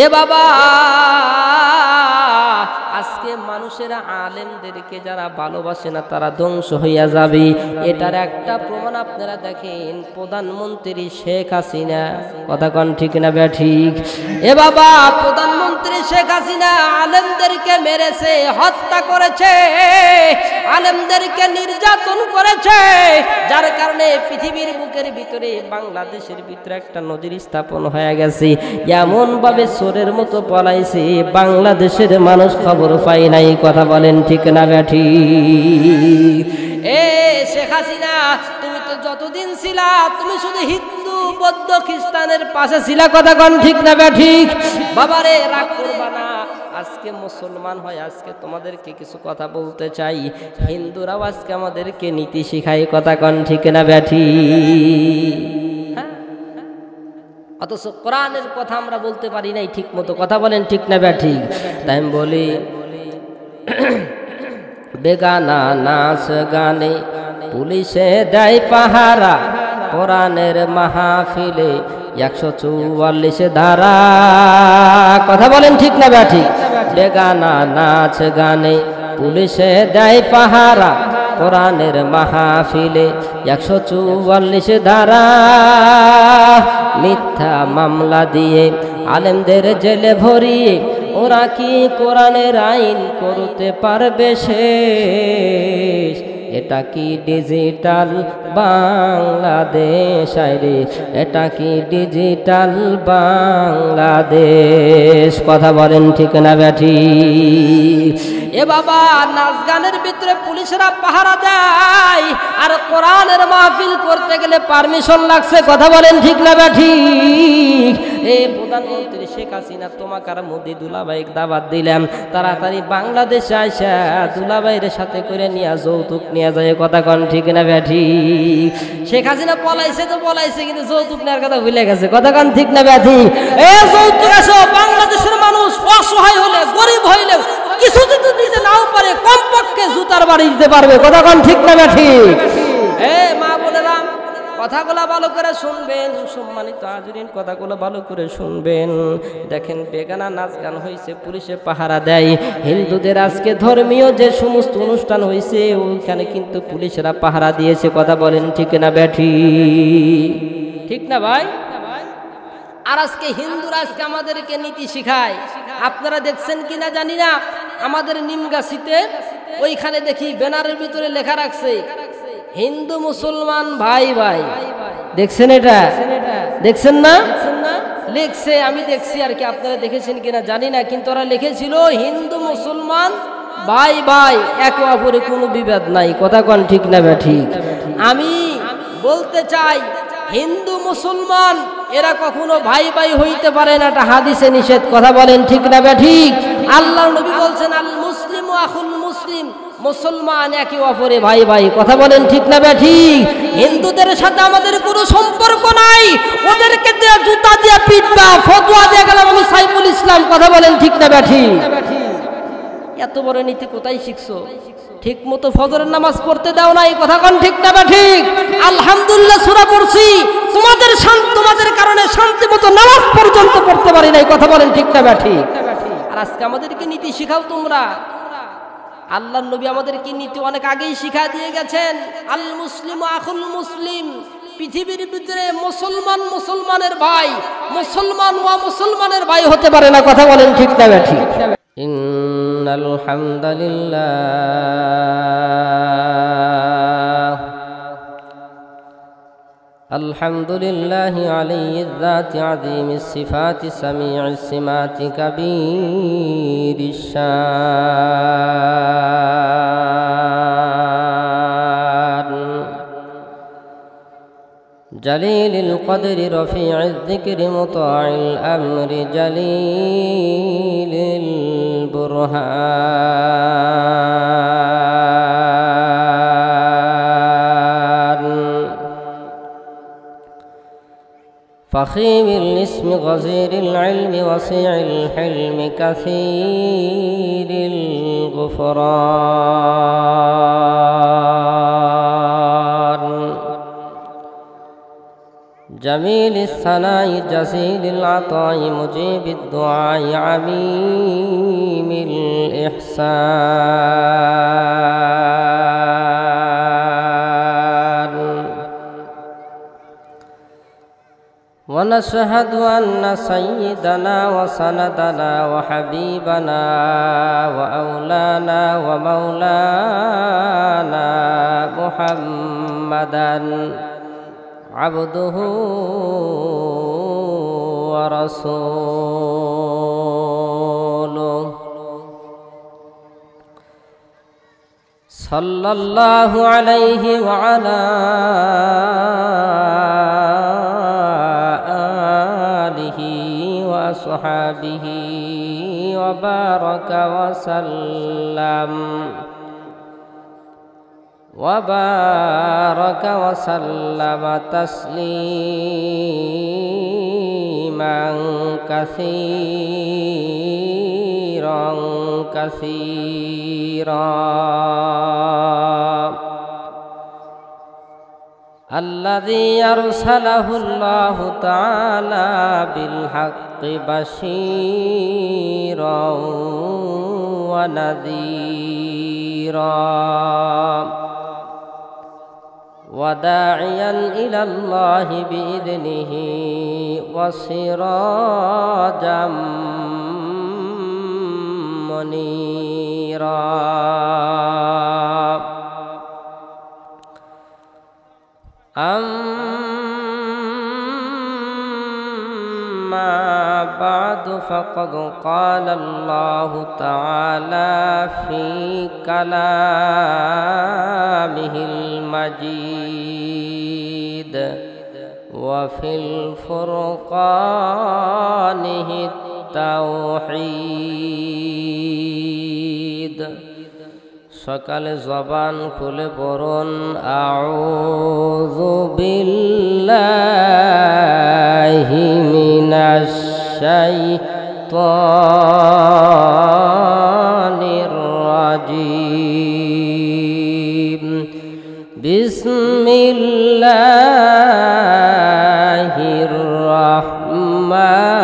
এ বাবা, আজকে মানুষেরা আলেমদেরকে যারা ভালোবাসে না তারা ধ্বংস হইয়া যাবে। এটার একটা প্রমাণ আপনারা দেখেন, প্রধানমন্ত্রী শেখ হাসিনা, কথা কোন ঠিক না ব্যাঠিক? এ বাবা, প্রধানমন্ত্রী শেখ হাসিনা আলেমদেরকে মেরেছে, হত্যা করেছে, আলেমদেরকে নির্যাতন করেছে, যার কারণে পৃথিবীর বুকের ভিতরে বাংলাদেশের ভিতরে একটা নজির স্থাপন হয়ে গেছে। এমন ভাবে চোরের মতো পলাইছে, বাংলাদেশের মানুষ খবর পাই নাই। কথা বলেন ঠিক না ব্যাঠিক? এ শেখ হাসিনা, তুমি তো যতদিন ছিলা তুমি শুধু হিন্দু বৌদ্ধ খ্রিস্টানের পাশে ছিলা। কথা কোন ঠিক না ব্যাঠিক? বাবারে, রাগ করবা না। আজকে মুসলমান হয়, আজকে তোমাদেরকে কিছু কথা বলতে চাই। হিন্দুরাও আজকে আমাদেরকে নীতি শিখায়। কথা কোন ঠিক না ব্যাঠিক? অথচ কোরআনের কথা আমরা বলতে পারি নাই ঠিক মতো। কথা বলেন ঠিক না ব্যাঠিক? তাই আমি বলি, বেগানা নাচ গানে পুলিশে দেয় পাহারা, কোরআনের মাহফিলে 144 ধারা। কথা বলেন ঠিক না ব্যাঠিক? বেগানা নাচ গানে পুলিশে দেয় পাহারা, কোরআনের মাহফিলে 144 ধারা। মিথ্যা মামলা দিয়ে আলেমদের জেলে ভরিয়ে ওরা কি কোরআনের আইন করতে পারবে শেষ? এটা কি ডিজিটাল বাংলাদেশ? আরে এটা কি ডিজিটাল বাংলাদেশ? কথা বলেন ঠিক না ব্যাঠিক? এ বাবা, নাচ গানের ভিতরে পুলিশরা পাহারা দেয়, আর কোরআনের মাহফিল করতে গেলে পারমিশন লাগছে। কথা বলেন ঠিক না ব্যাঠিক? এই প্রধানমন্ত্রী শেখ হাসিনা, তোমাকে আর মোদি দুলাভাইকে দাওয়াত দিলাম, তাড়াতাড়ি বাংলাদেশে আইসা দুলাভাইয়ের সাথে করে নিয়ে যৌতুক নিয়ে যায়। কথা কোন ঠিক না ব্যাঠিক? শেখ হাসিনা পলাইছে তো পলাইছে, কিন্তু যৌতুক নেওয়ার কথা ভুলে গেছে। কথা কোন ঠিক না ব্যাঠিক? এ যৌতুক আসো, বাংলাদেশের মানুষ অসহায় হলে, গরিব হইলে কিছু যদি দিতে নাও পারে, কমপক্ষে জুতার বাড়ি দিতে পারবে। কথা কোন ঠিক না ব্যাঠিক? এ মা বোনেরা, কথাগুলো ভালো করে শুনবেন, সম্মানিত হাজিরিন, কথাগুলো ভালো করে শুনবেন। দেখেন, বেগানা নাচ গান হয়েছে, পুলিশে পাহারা দেয়। হিন্দুদের আজকে ধর্মীয় যে সমস্ত অনুষ্ঠান হয়েছে, ওইখানে কিন্তু পুলিশেরা পাহারা দিয়েছে। কথা বলেন ঠিক না ব্যাঠিক? ঠিক না ভাই? আর আজকে হিন্দুরা আজকে আমাদেরকে নীতি শিখায়। আপনারা দেখছেন কিনা জানি না, আমাদের নিমগাছিতে ওইখানে দেখি ব্যানারের ভিতরে লেখা রাখছে, হিন্দু মুসলমান ভাই ভাই। দেখছেন এটা? দেখছেন না? লিখছে, আমি দেখছি আর কি, আপনারা দেখেছেন কিনা জানি না, কিন্তু ওরা লিখেছিল হিন্দু মুসলমান ভাই ভাই, একে অপরে কোনো বিবাদ নাই। কথা কোন ঠিক না ব্যাঠিক? আমি বলতে চাই, হিন্দু মুসলমান এরা কখনো ভাই ভাই হইতে পারে না, এটা হাদিসে নিষেধ। কথা বলেন ঠিক না ব্যাঠিক? আল্লাহর নবী বলছেন, আল মুসলিমু আখুল মুসলিম, মুসলমান একে অপরে ভাই ভাই। কথা বলেন ঠিক না ব্যাঠিক? হিন্দুদের সাথে আমাদের কোনো সম্পর্ক নাই, ওদেরকে দিয়ে জুতা দিয়ে পিটবা, ফতোয়া দিয়ে গেলাম আমি সাইফুল ইসলাম। কথা বলেন ঠিক না ব্যাঠিক? এত বড় নীতি কোথায় শিখছো? ঠিক মতো ফজরের নামাজ পড়তে দাও নাই। কথা কোন ঠিক না ব্যাঠিক? আলহামদুলিল্লাহ সূরা পড়ছি, তোমাদের কারণে শান্তি মতো নামাজ পর্যন্ত পড়তে পারি নাই। কথা বলেন ঠিক না ব্যাঠিক? আর আজকে আমাদেরকে নীতি শিখাও তোমরা। আল্লাহর নবী আমাদেরকে নীতি অনেক আগেই শিখা দিয়ে গেছেন। আল মুসলিমু আখুল মুসলিম, পৃথিবীর ভিতরে মুসলমান মুসলমানের ভাই, মুসলমান ওয়া মুসলমানের ভাই হতে পারে না। কথা বলেন ঠিক না ব্যাঠিক? ইন্নাল হামদুলিল্লাহ, আলহামদুলিল্লাহি আলিয়্যিয যাতি আযীমিস সিফাতি সামিউস সিমাতি কাবীরিশ শান জালিলিল কদরি রফিউয যিকরি মুতাঈল আমরি জালিলিল বুরহান ফখীমিল ইসমি গযীরিল ইলমি ওয়াসিউল হিলমি কাসীরিল গুফরান جميل الثناء جزيل العطاء مجيب الدعاء عميم الإحسان ونشهد أن سيدنا وسندنا وحبيبنا وأولانا ومولانا محمدا عبده ورسوله صلى الله عليه وعلى آله وأصحابه وبارك وسلم تسليما كثيرا الذي أرسله الله تعالى بالحق بشيرا ونذيرا وداعيا إلى الله بإذنه وسراجا منيرا أما بعد فقد قال الله تعالى في كلامه المجيد وفي الفرقانه التوحيد সকালে জবান খুলে পড়ুন আউযু বিল্লাহি মিনাশ শাইতানির রাজিম বিসমিল্লাহির রাহমানির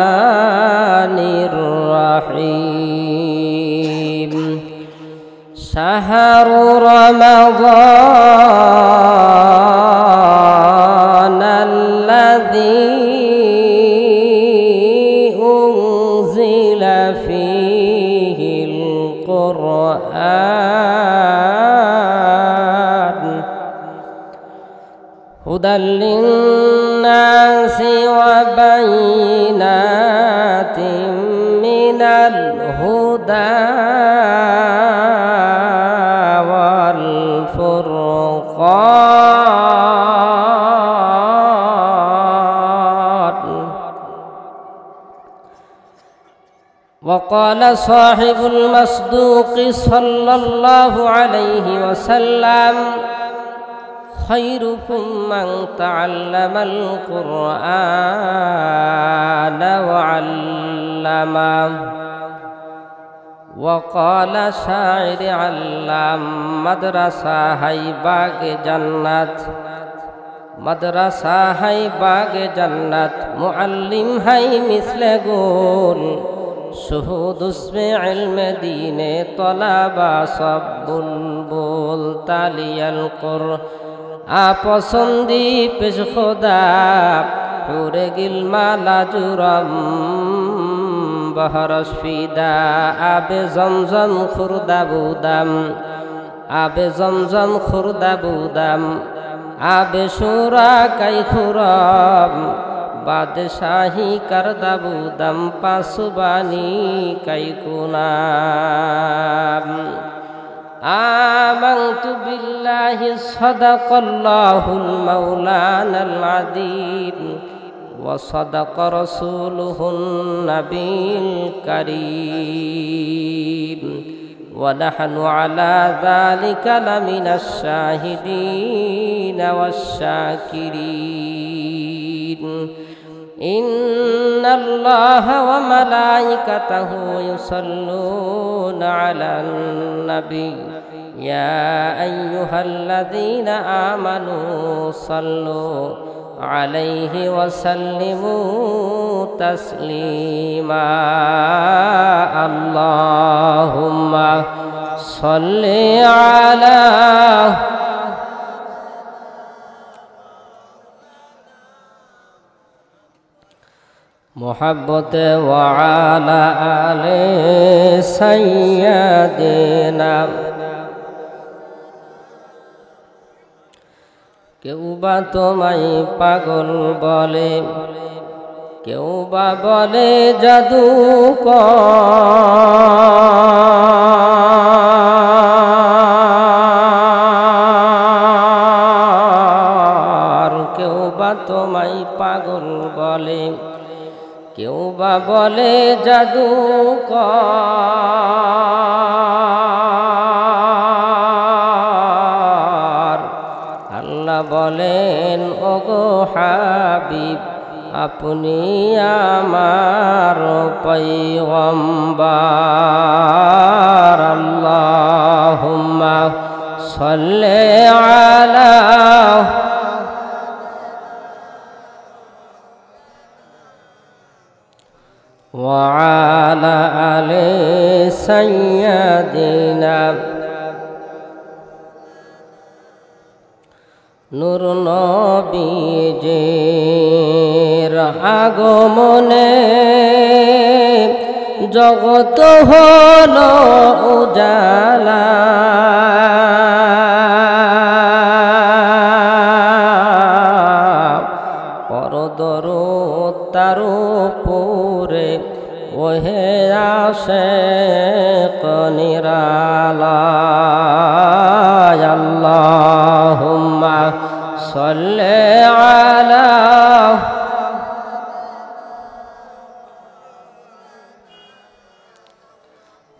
রাহিম شهر رمضان الذي أنزل فيه القرآن هدى للناس وبينات من الهدى وقال صاحب المصدوق صلى الله عليه وسلم خيركم من تعلم القرآن وعلمه وقال شاعر علام مدرسہ ہے باغ جنت مدرسہ ہے باغ جنت معلم ہے مثل گل شهود اسم علم دین طلبہ سب بلبل تالی القرآن پسندی پیش خدا حور گل مالا جرم بہرش فیدا آب زمزم خوردہ بودم آب زمزم خوردہ بودم آب شورا کئی خورم بادشاہی کردہ بودم پاسبانی کئی کنام آمنت باللہ صدق اللہ المولانا العظیم وصدق رسوله النبي الكريم ونحن على ذلك لمن الشاهدين والشاكرين إن الله وملائكته يصلون على النبي يا أيها الذين آمنوا صلوا عليه وسلموا تسليما اللهم صل على محبت وعلى آل سيدنا কেউ বা তোমায় পাগল বলে, কেউ বা বলে জাদুকর, কেউ বা তোমায় পাগল বলে, কেউ বা বলে জাদুকর। আল্লাহ বলেন ওগো হাবিব আপনি আমার পয়গম্বর। আল্লাহুম্মা সাল্লি আলা وعلى آل سيدنا নূর নবীজির আগমনে জগৎ হলো উজালা। পরদরুদ তার উপরে ওহে আশিক নিরালায়। আল্লাহুম্মা সাল্লি আলা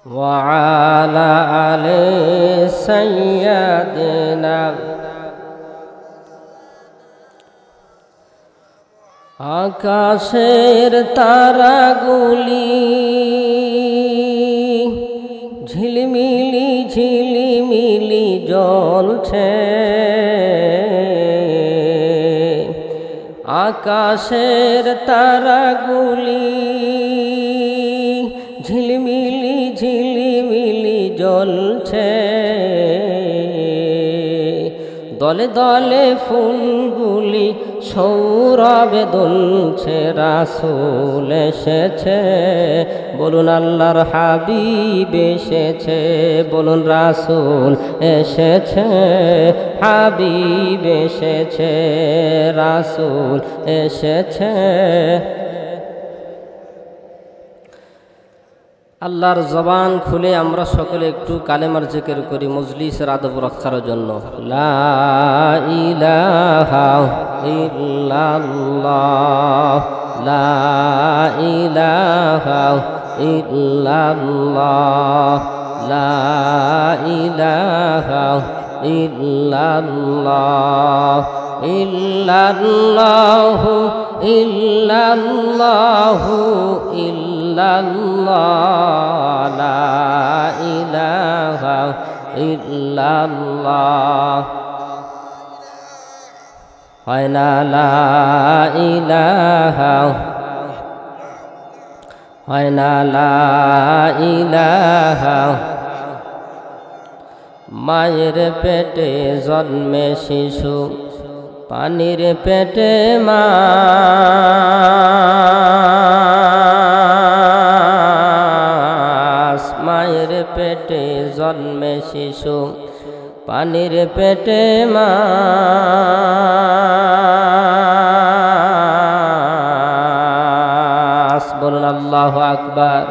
ওয়া আলা আলি সাইয়্যিদিনা। আকাশের তারাগুলি ঝিলমিলি ঝিলিমিলি জ্বলছে, আকাশের তারাগুলি ঝিলমিলি ঝিলিমিলি জ্বলছে, দলে দলে ফুলগুলি সৌরভে দুলছে। রাসূল এসেছে, বলুন আল্লাহর হাবিব এসেছে, বলুন রাসূল এসেছে, হাবিব এসেছে, রাসূল এসেছে। আল্লাহর জবান খুলে আমরা সকলে একটু কালেমার জিকির করি মজলিসের আদব রক্ষার জন্য। লা ইলাহা ইল্লাল্লাহ, লা ইলাহা ইল্লাল্লাহ, লা ইলাহা ইল্লাল্লাহ, ইল্লাল্লাহু ইল্লাল্লাহু ইল্লাল্লাহ, লা ইলাহা ইল্লাল্লাহ। হয় না লা ইলাহা, হয় না লা ইলাহা। মায়ের পেটে জন্মে শিশু, পানির পেটে মা, মায়ের পেটে জন্মে শিশু, পানির পেটে মা। বলুন আল্লাহু আকবার।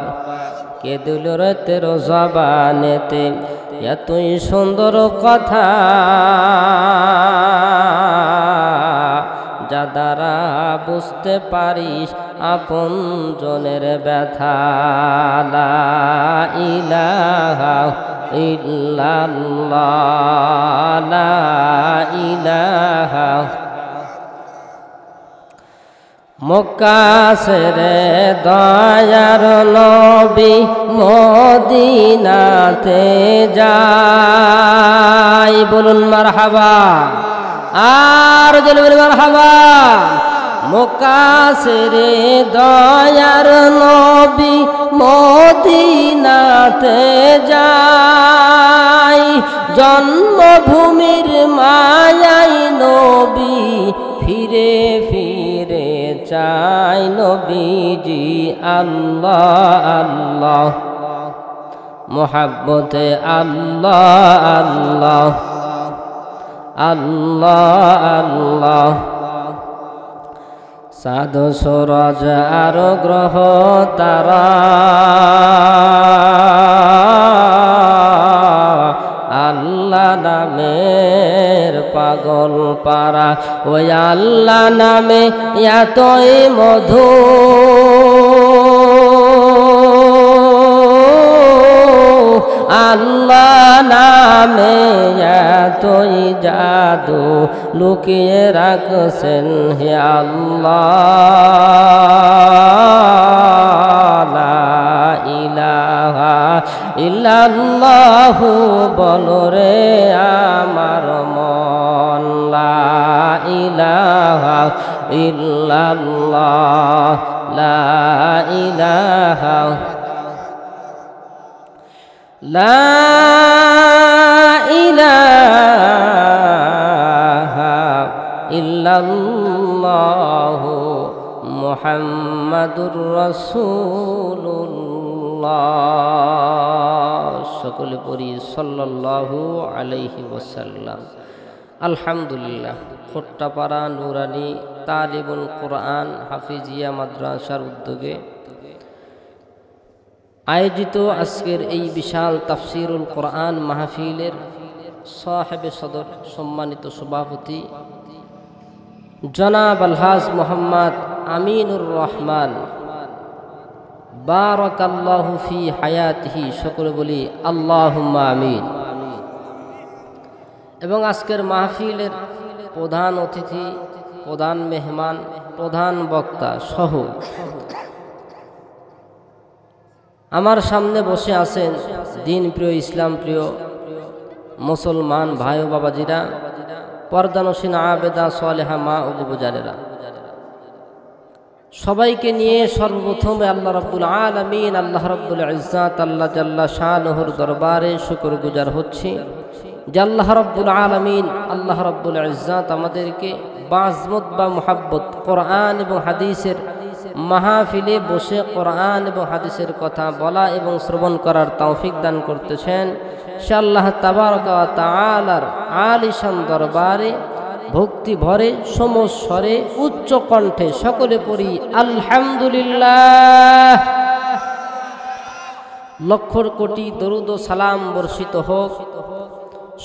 কে দিল রে তেরো জবানেতে এতই সুন্দর কথা, যা দ্বারা বুঝতে পারিস আপন জনের ব্যথা। লা ইলাহা ইল্লাল্লাহ, লা ইলাহা। মক্কা ছেড়ে দয়ার নবী মদিনাতে যায়, বলুন মারহাবা। আর জলবের মারহাবা। মুকাসিরে দয়ার নবী মদিনাতে যায়, জন্মভূমির মায়াই নবী ফিরে ফিরে চাই। নবীজি আল্লাহ আল্লাহ মোহাব্বতে আল্লাহ আল্লাহ আল্লাহ আল্লাহ। চাঁদ সূরজ আর গ্রহ তারা আল্লাহ নামের পাগল পারা। ওই আল্লাহ নামে এতই মধু, আল্লাহ নামে এতই জাদু লুকিয়ে রাখছেন হে আল্লাহ। লা ইলাহা ইল্লাল্লাহু বলো রে আমার মন, লা ইলাহা ইল্লাল্লাহ, লা ইলাহা লা ইলাহা ইল্লাল্লাহু মুহাম্মাদুর রাসূলুল্লাহ। সকলে পড়ি সাল্লাল্লাহু আলাইহি ওয়াসাল্লাম। আলহামদুলিল্লাহ। খোট্টাপাড়া নুরানি তালিবুল কোরআন হাফিজিয়া মাদ্রাসার উদ্যোগে আয়োজিত আজকের এই বিশাল তাফসিরুল কোরআন মাহফিলের সাহেবে সদর সম্মানিত সভাপতি জনাব আলহাজ মোহাম্মদ আমিনুর রহমান বারাকাল্লাহু ফি হায়াতিহি, সকলে বলি আল্লাহুম্মা আমিন। এবং আজকের মাহফিলের প্রধান অতিথি, প্রধান মেহমান, প্রধান বক্তা সহ আমার সামনে বসে আছেন দিন প্রিয়, ইসলাম প্রিয় মুসলমান ভাই ও বাবাজিরা, পর্দানসীন আবেদা সালেহা মা ও বুবুজানেরা, সবাইকে নিয়ে সর্বপ্রথমে আল্লাহ রাব্বুল আলামিন, আল্লাহ রাব্বুল ইজ্জাত আল্লাহ জাল্লা শানুহুর দরবারে শুকরগুজার হচ্ছি যে আল্লাহ রাব্বুল আলামিন, আল্লাহ রাব্বুল ইজ্জাত আমাদেরকে বাজমত বা মুহাব্বত কোরআন এবং হাদিসের মাহফিলে বসে কোরআন এবং হাদিসের কথা বলা এবং শ্রবণ করার তৌফিক দান করতেছেন। সে আল্লাহ তাবারক ওয়া তাআলার আলিশান দরবারে ভক্তি ভরে সমস্বরে উচ্চ কণ্ঠে সকলে পড়ি আলহামদুলিল্লাহ। লক্ষর কোটি দরুদ ও সালাম বর্ষিত হোক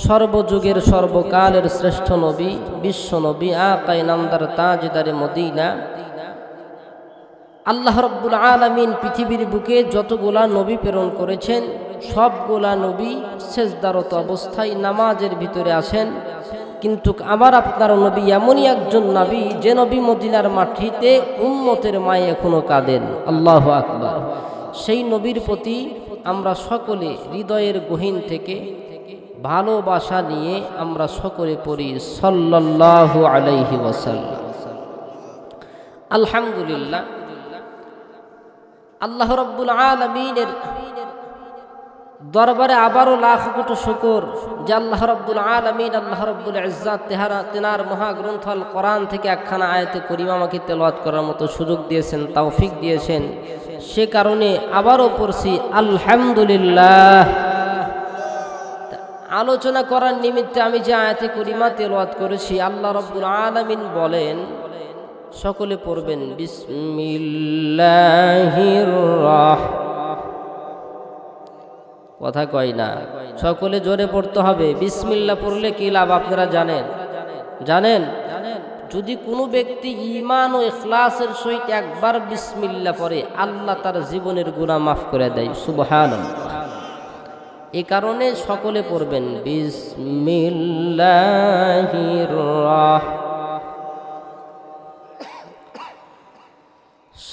সর্বযুগের সর্বকালের শ্রেষ্ঠ নবী, বিশ্ব নবী আকায়ে নামদার তাজদারে মদিনা আল্লাহ রাব্বুল আলামিন পৃথিবীর বুকে যতগুলা নবী প্রেরণ করেছেন সবগুলা নবী সেজদারত অবস্থায় নামাজের ভিতরে আছেন। কিন্তু আমার আপনার নবী এমনই একজন নবী যে নবী মদিনার মাটিতে উম্মতের মায়ে এখনো কাঁদেন। আল্লাহু আকবার। সেই নবীর প্রতি আমরা সকলে হৃদয়ের গহীন থেকে ভালোবাসা নিয়ে আমরা সকলে পড়ি সাল্লাল্লাহু আলাইহি ওয়াসাল্লাম। আলহামদুলিল্লাহ। আল্লাহ রাব্বুল আলামিনের দরবারে আবারও লাখ কোটি শুকর যে আল্লাহ রাব্বুল আলামিন, আল্লাহ রাব্বুল ইজ্জাত তেনার মহাগ্রন্থ আল কোরআন থেকে একখানা আয়াতে করিমা আমাকে তেলাওয়াত করার মতো সুযোগ দিয়েছেন, তৌফিক দিয়েছেন। সে কারণে আবারও পড়ছি আলহামদুলিল্লাহ। আলোচনা করার নিমিত্তে আমি যে আয়াতে করিমা তেলাওয়াত করেছি, আল্লাহ রাব্বুল আলামিন বলেন, সকলে পড়বেন বিসমিল্লাহির কথা কয় না, সকলে জোরে পড়তে হবে। বিসমিল্লাহ পড়লে কি লাভ আপনারা জানেন? যদি কোনো ব্যক্তি ঈমান ও ইখলাসের সহিত একবার বিসমিল্লাহ পড়ে আল্লাহ তার জীবনের গুনাহ মাফ করে দেয়। সুবহানাল্লাহ। এই কারণে সকলে পড়বেন বিসমিল্লাহির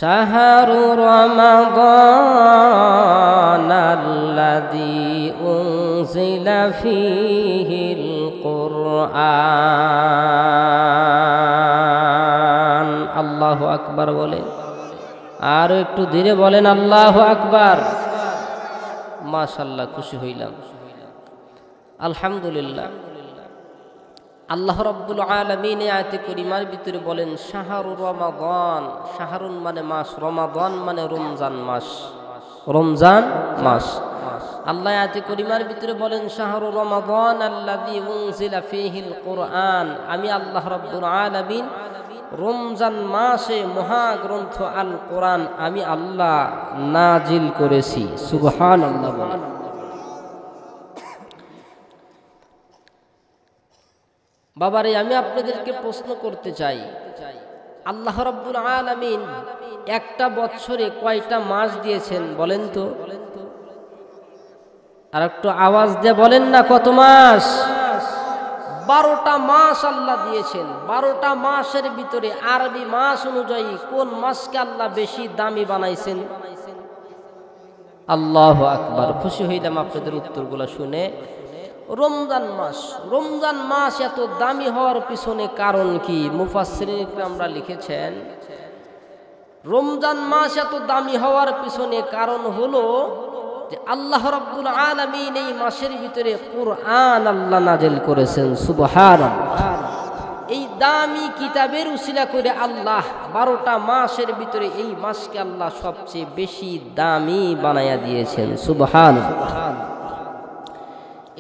শাহরু রমাদান আল্লাযী উনজিলা ফীহিল কুরআন আর একটু ধীরে বলেন আল্লাহু আকবার। মাশাআল্লাহ, খুশি হইলাম। আলহামদুলিল্লাহ। আল্লাহ রাব্বুল আলামিন আয়াতে কারিমার ভিতরে বলেন শাহরু রমাদান। শাহরুন মানে মাস, রমাদান মানে রমজান মাস। রমজান মাস আল্লাহ আয়াতে কারিমার ভিতরে বলেন শাহরু রমাদান আল্লাযী উনজিলা ফীহিল কুরআন। আমি আল্লাহ রাব্বুল আলামিন রমজান মাসে মহাগ্রন্থ আল কোরআন আমি আল্লাহ নাজিল করেছি। সুবহানাল্লাহ। বাবারে, আমি আপনাদেরকে প্রশ্ন করতে চাই, আল্লাহ রাব্বুল আলামিন একটা বছরে কয়টা মাস দিয়েছেন বলেন তো? আর একটু আওয়াজ দিয়ে বলেন না, কত মাস? 12টা মাস আল্লাহ দিয়েছেন। 12টা মাসের ভিতরে আরবি মাস অনুযায়ী কোন মাসকে আল্লাহ বেশি দামি বানাইছেন? আল্লাহু আকবার। খুশি হইলাম আপনাদের উত্তরগুলো শুনে। রমজান মাস। রমজান মাস এত দামি হওয়ার পিছনে কারণ কি? মুফাসসিরিন ইকরামরা লিখেছেন রমজান মাস এত দামি হওয়ার পিছনে কারণ হলো যে আল্লাহ রাব্বুল আলামিন এই মাসের ভিতরে কুরআন আল্লাহ নাজিল করেছেন। সুবহানাল্লাহ। এই দামি কিতাবের উসিলা করে আল্লাহ 12টা মাসের ভিতরে এই মাসকে আল্লাহ সবচেয়ে বেশি দামি বানায়া দিয়েছেন। সুবহানাল্লাহ।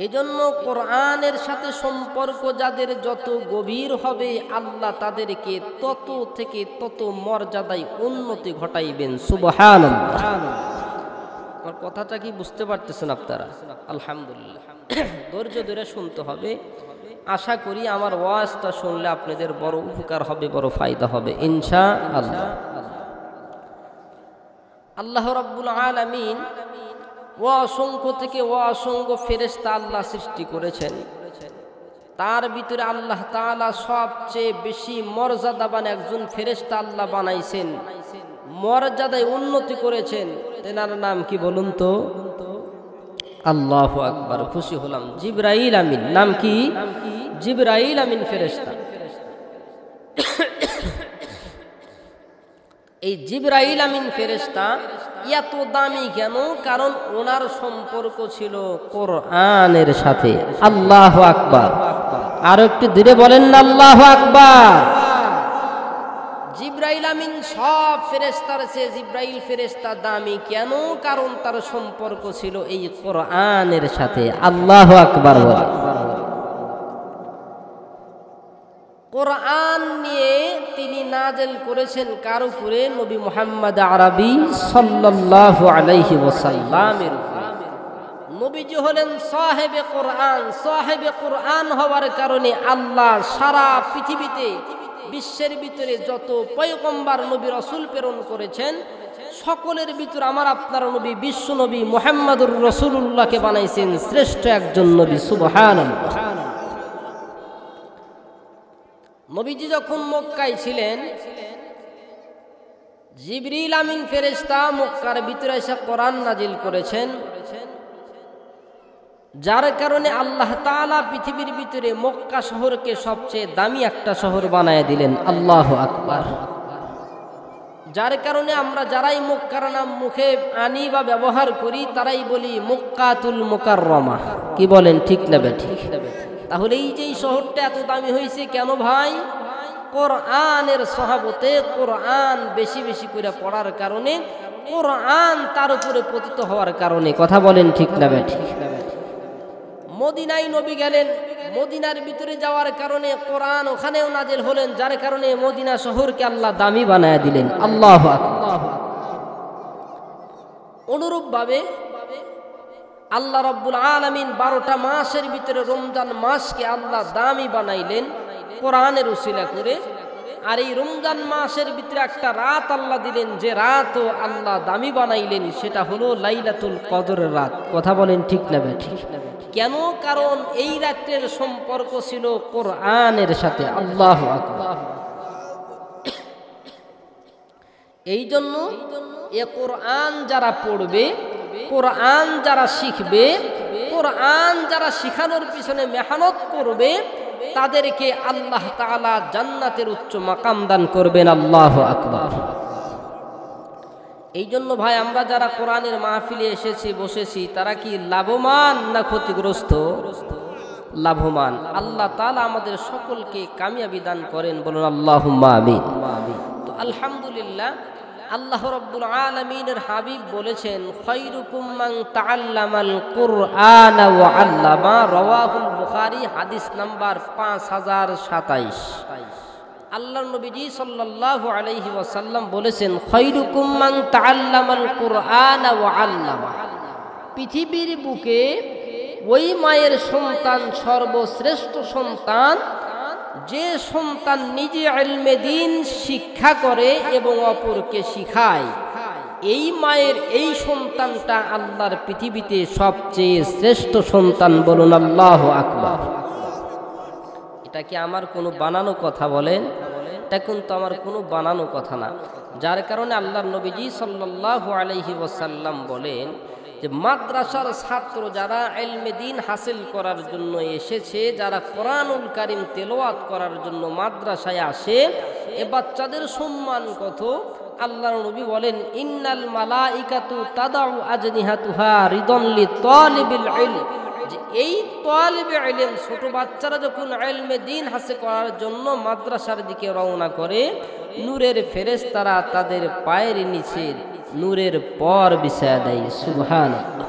এজন্য কোরআনের সাথে সম্পর্ক যাদের যত গভীর হবে আল্লাহ তাদেরকে তত থেকে তত মর্যাদায় উন্নতি ঘটাইবেন। সুবহানাল্লাহ। আমার কথাটা কি বুঝতে পারতেছেন আপনারা? আলহামদুলিল্লাহ। ধৈর্য ধরে শুনতে হবে। আশা করি আমার ওয়াজটা শুনলে আপনাদের বড় উপকার হবে, বড় ফায়দা হবে ইনশাআল্লাহ। আল্লাহ রাব্বুল আলামিন অসংখ্য থেকে অসংখ্য ফেরেশতা আল্লাহ সৃষ্টি করেছেন। তার ভিতরে আল্লাহ তাআলা সবচেয়ে বেশি মর্যাদাবান একজন ফেরেশতা আল্লাহ বানাইছেন, মর্যাদায় উন্নতি করেছেন। তেনার নাম কি বলুন তো? আল্লাহু আকবার। খুশি হলাম। জিবরাইল আমিন। নাম কি? জিবরাইল আমিন ফেরেশতা। এই জিবরাইল আমিন ফেরেশতা এত দামি কেন? কারণ ওনার সম্পর্ক ছিল কোরআনের সাথে। আল্লাহু আকবার। আর একটু ধীরে বলেন না, আল্লাহু আকবার। জিবরাইল আমিন সব ফেরেশতার চেয়ে জিবরাইল ফেরেশতা দামি কেন? কারণ তার সম্পর্ক ছিল এই কোরআনের সাথে। আল্লাহু আকবার। কোরআন নিয়ে তিনি নাজিল করেছেন কার উপরে? নবী মুহাম্মদ আরবি সাল্লাল্লাহু আলাইহি ওয়াসাল্লামের উপরে। নবীজি হলেন সাহেবে কোরআন। সাহেবে কোরআন হওয়ার কারণে আল্লাহ সারা পৃথিবীতে বিশ্বের ভিতরে যত পয়গম্বর নবী রাসূল প্রেরণ করেছেন সকলের ভিতরে আমার আপনার নবী বিশ্ব নবী মুহাম্মদুর রাসূলুল্লাহকে বানাইছেন শ্রেষ্ঠ একজন নবী। সুবহানাল্লাহ। নবীজি যখন মক্কায় ছিলেন জিবরিল আমিন ফেরেশতা মক্কার ভিতরে এসে কোরআন নাজিল করেছেন, যার কারণে আল্লাহ তাআলা পৃথিবীর ভিতরে মক্কা শহরকে সবচেয়ে দামি একটা শহর বানায় দিলেন। আল্লাহু আকবার। যার কারণে আমরা যারাই মক্কার নাম মুখে আনি বা ব্যবহার করি তারাই বলি মক্কাতুল মুকাররমা। কি বলেন, ঠিক না বেঠিক? তাহলে এই যে শহরটা এত দামি হয়েছে কেন ভাই? কোরআনের সহাবতে কোরআন বেশি বেশি করে পড়ার কারণে, কোরআন তার উপরে পতিত হওয়ার কারণে। কথা বলেন, ঠিক না বেঠিক? মদিনায় নবী গেলেন, মদিনার ভিতরে যাওয়ার কারণে কোরআন ওখানেও নাজিল হলেন, যার কারণে মদিনা শহরকে আল্লাহ দামি বানায় দিলেন। আল্লাহু আকবার। অনুরূপ ভাবে আল্লাহ রাব্বুল আলামিন 12টা মাসের ভিতরে রমজান মাসকে আল্লাহ দামি বানাইলেন কোরআনের উসিলা করে। আর এই রমজান মাসের ভিতরে একটা রাত আল্লাহ দিলেন, যে রাতও আল্লাহ দামি বানাইলেন সেটা হলো লাইলাতুল কদরের রাত। কথা বলেন, ঠিক না বেঠিক? কেন? কারণ এই রাতের সম্পর্ক ছিল কোরআনের সাথে। আল্লাহু আকবার। এই জন্য এ কোরআন যারা পড়বে, কোরআন যারা শিখবে, কোরআন যারা শিখানোর পিছনে মেহনত করবে তাদেরকে আল্লাহ তাআলা জান্নাতের উচ্চ মাকাম দান করবেন। আল্লাহু আকবার। এই জন্য ভাই আমরা যারা কোরআনের মাহফিলে এসেছি বসেছি তারা কি লাভবান না ক্ষতিগ্রস্ত? লাভবান। আল্লাহ তাআলা আমাদের সকলকে কামিয়াবি দান করেন, বলুন আল্লাহুম্মা আমিন। তো আলহামদুলিল্লাহ, আল্লাহ রাব্বুল আলামিনের হাবিব বলেছেন, খায়রুকুম মান তাআল্লামাল কুরআন ওয়া আল্লামা, রাওয়াহুল বুখারী, হাদিস নাম্বার 5027। আল্লাহর নবীজি সাল্লাল্লাহু আলাইহি ওয়াসাল্লাম বলেছেন, খায়রুকুম মান তাআল্লামাল কুরআন ওয়া আল্লামা। পৃথিবীর বুকে ওই মায়ের সন্তান সর্বশ্রেষ্ঠ সন্তান যে সন্তান নিজে ইলমে দ্বীন শিক্ষা করে এবং অপরকে শিখায়। এই মায়ের এই সন্তানটা আল্লাহর পৃথিবীতে সবচেয়ে শ্রেষ্ঠ সন্তান, বলুন আল্লাহু আকবার। এটা কি আমার কোনো বানানো কথা? বলেন, এটা কিন্তু আমার কোনো বানানো কথা না। যার কারণে আল্লাহর নবীজি সাল্লাল্লাহু আলাইহি ওয়াসাল্লাম বলেন যে মাদ্রাসার ছাত্র যারা ইলমে দ্বীন হাসিল করার জন্য এসেছে, যারা কোরআনুল কারীম তেলাওয়াত করার জন্য মাদ্রাসায় আসে, এ বাচ্চাদের সম্মান কত। আল্লাহর নবী বলেন, ইন্নাল মালাইকাতু তাদাউ আজনিহাতুহা রিদান লিতালিবিল ইলম, যে এই তালিবে ইলম ছোট বাচ্চারা যখন ইলমে দ্বীন হাসিল করার জন্য মাদ্রাসার দিকে রওনা করে, নূরের ফেরেশতারা তাদের পায়ের নিচে নূরের পর বিছায়া দেয়। সুবহানাল্লাহ।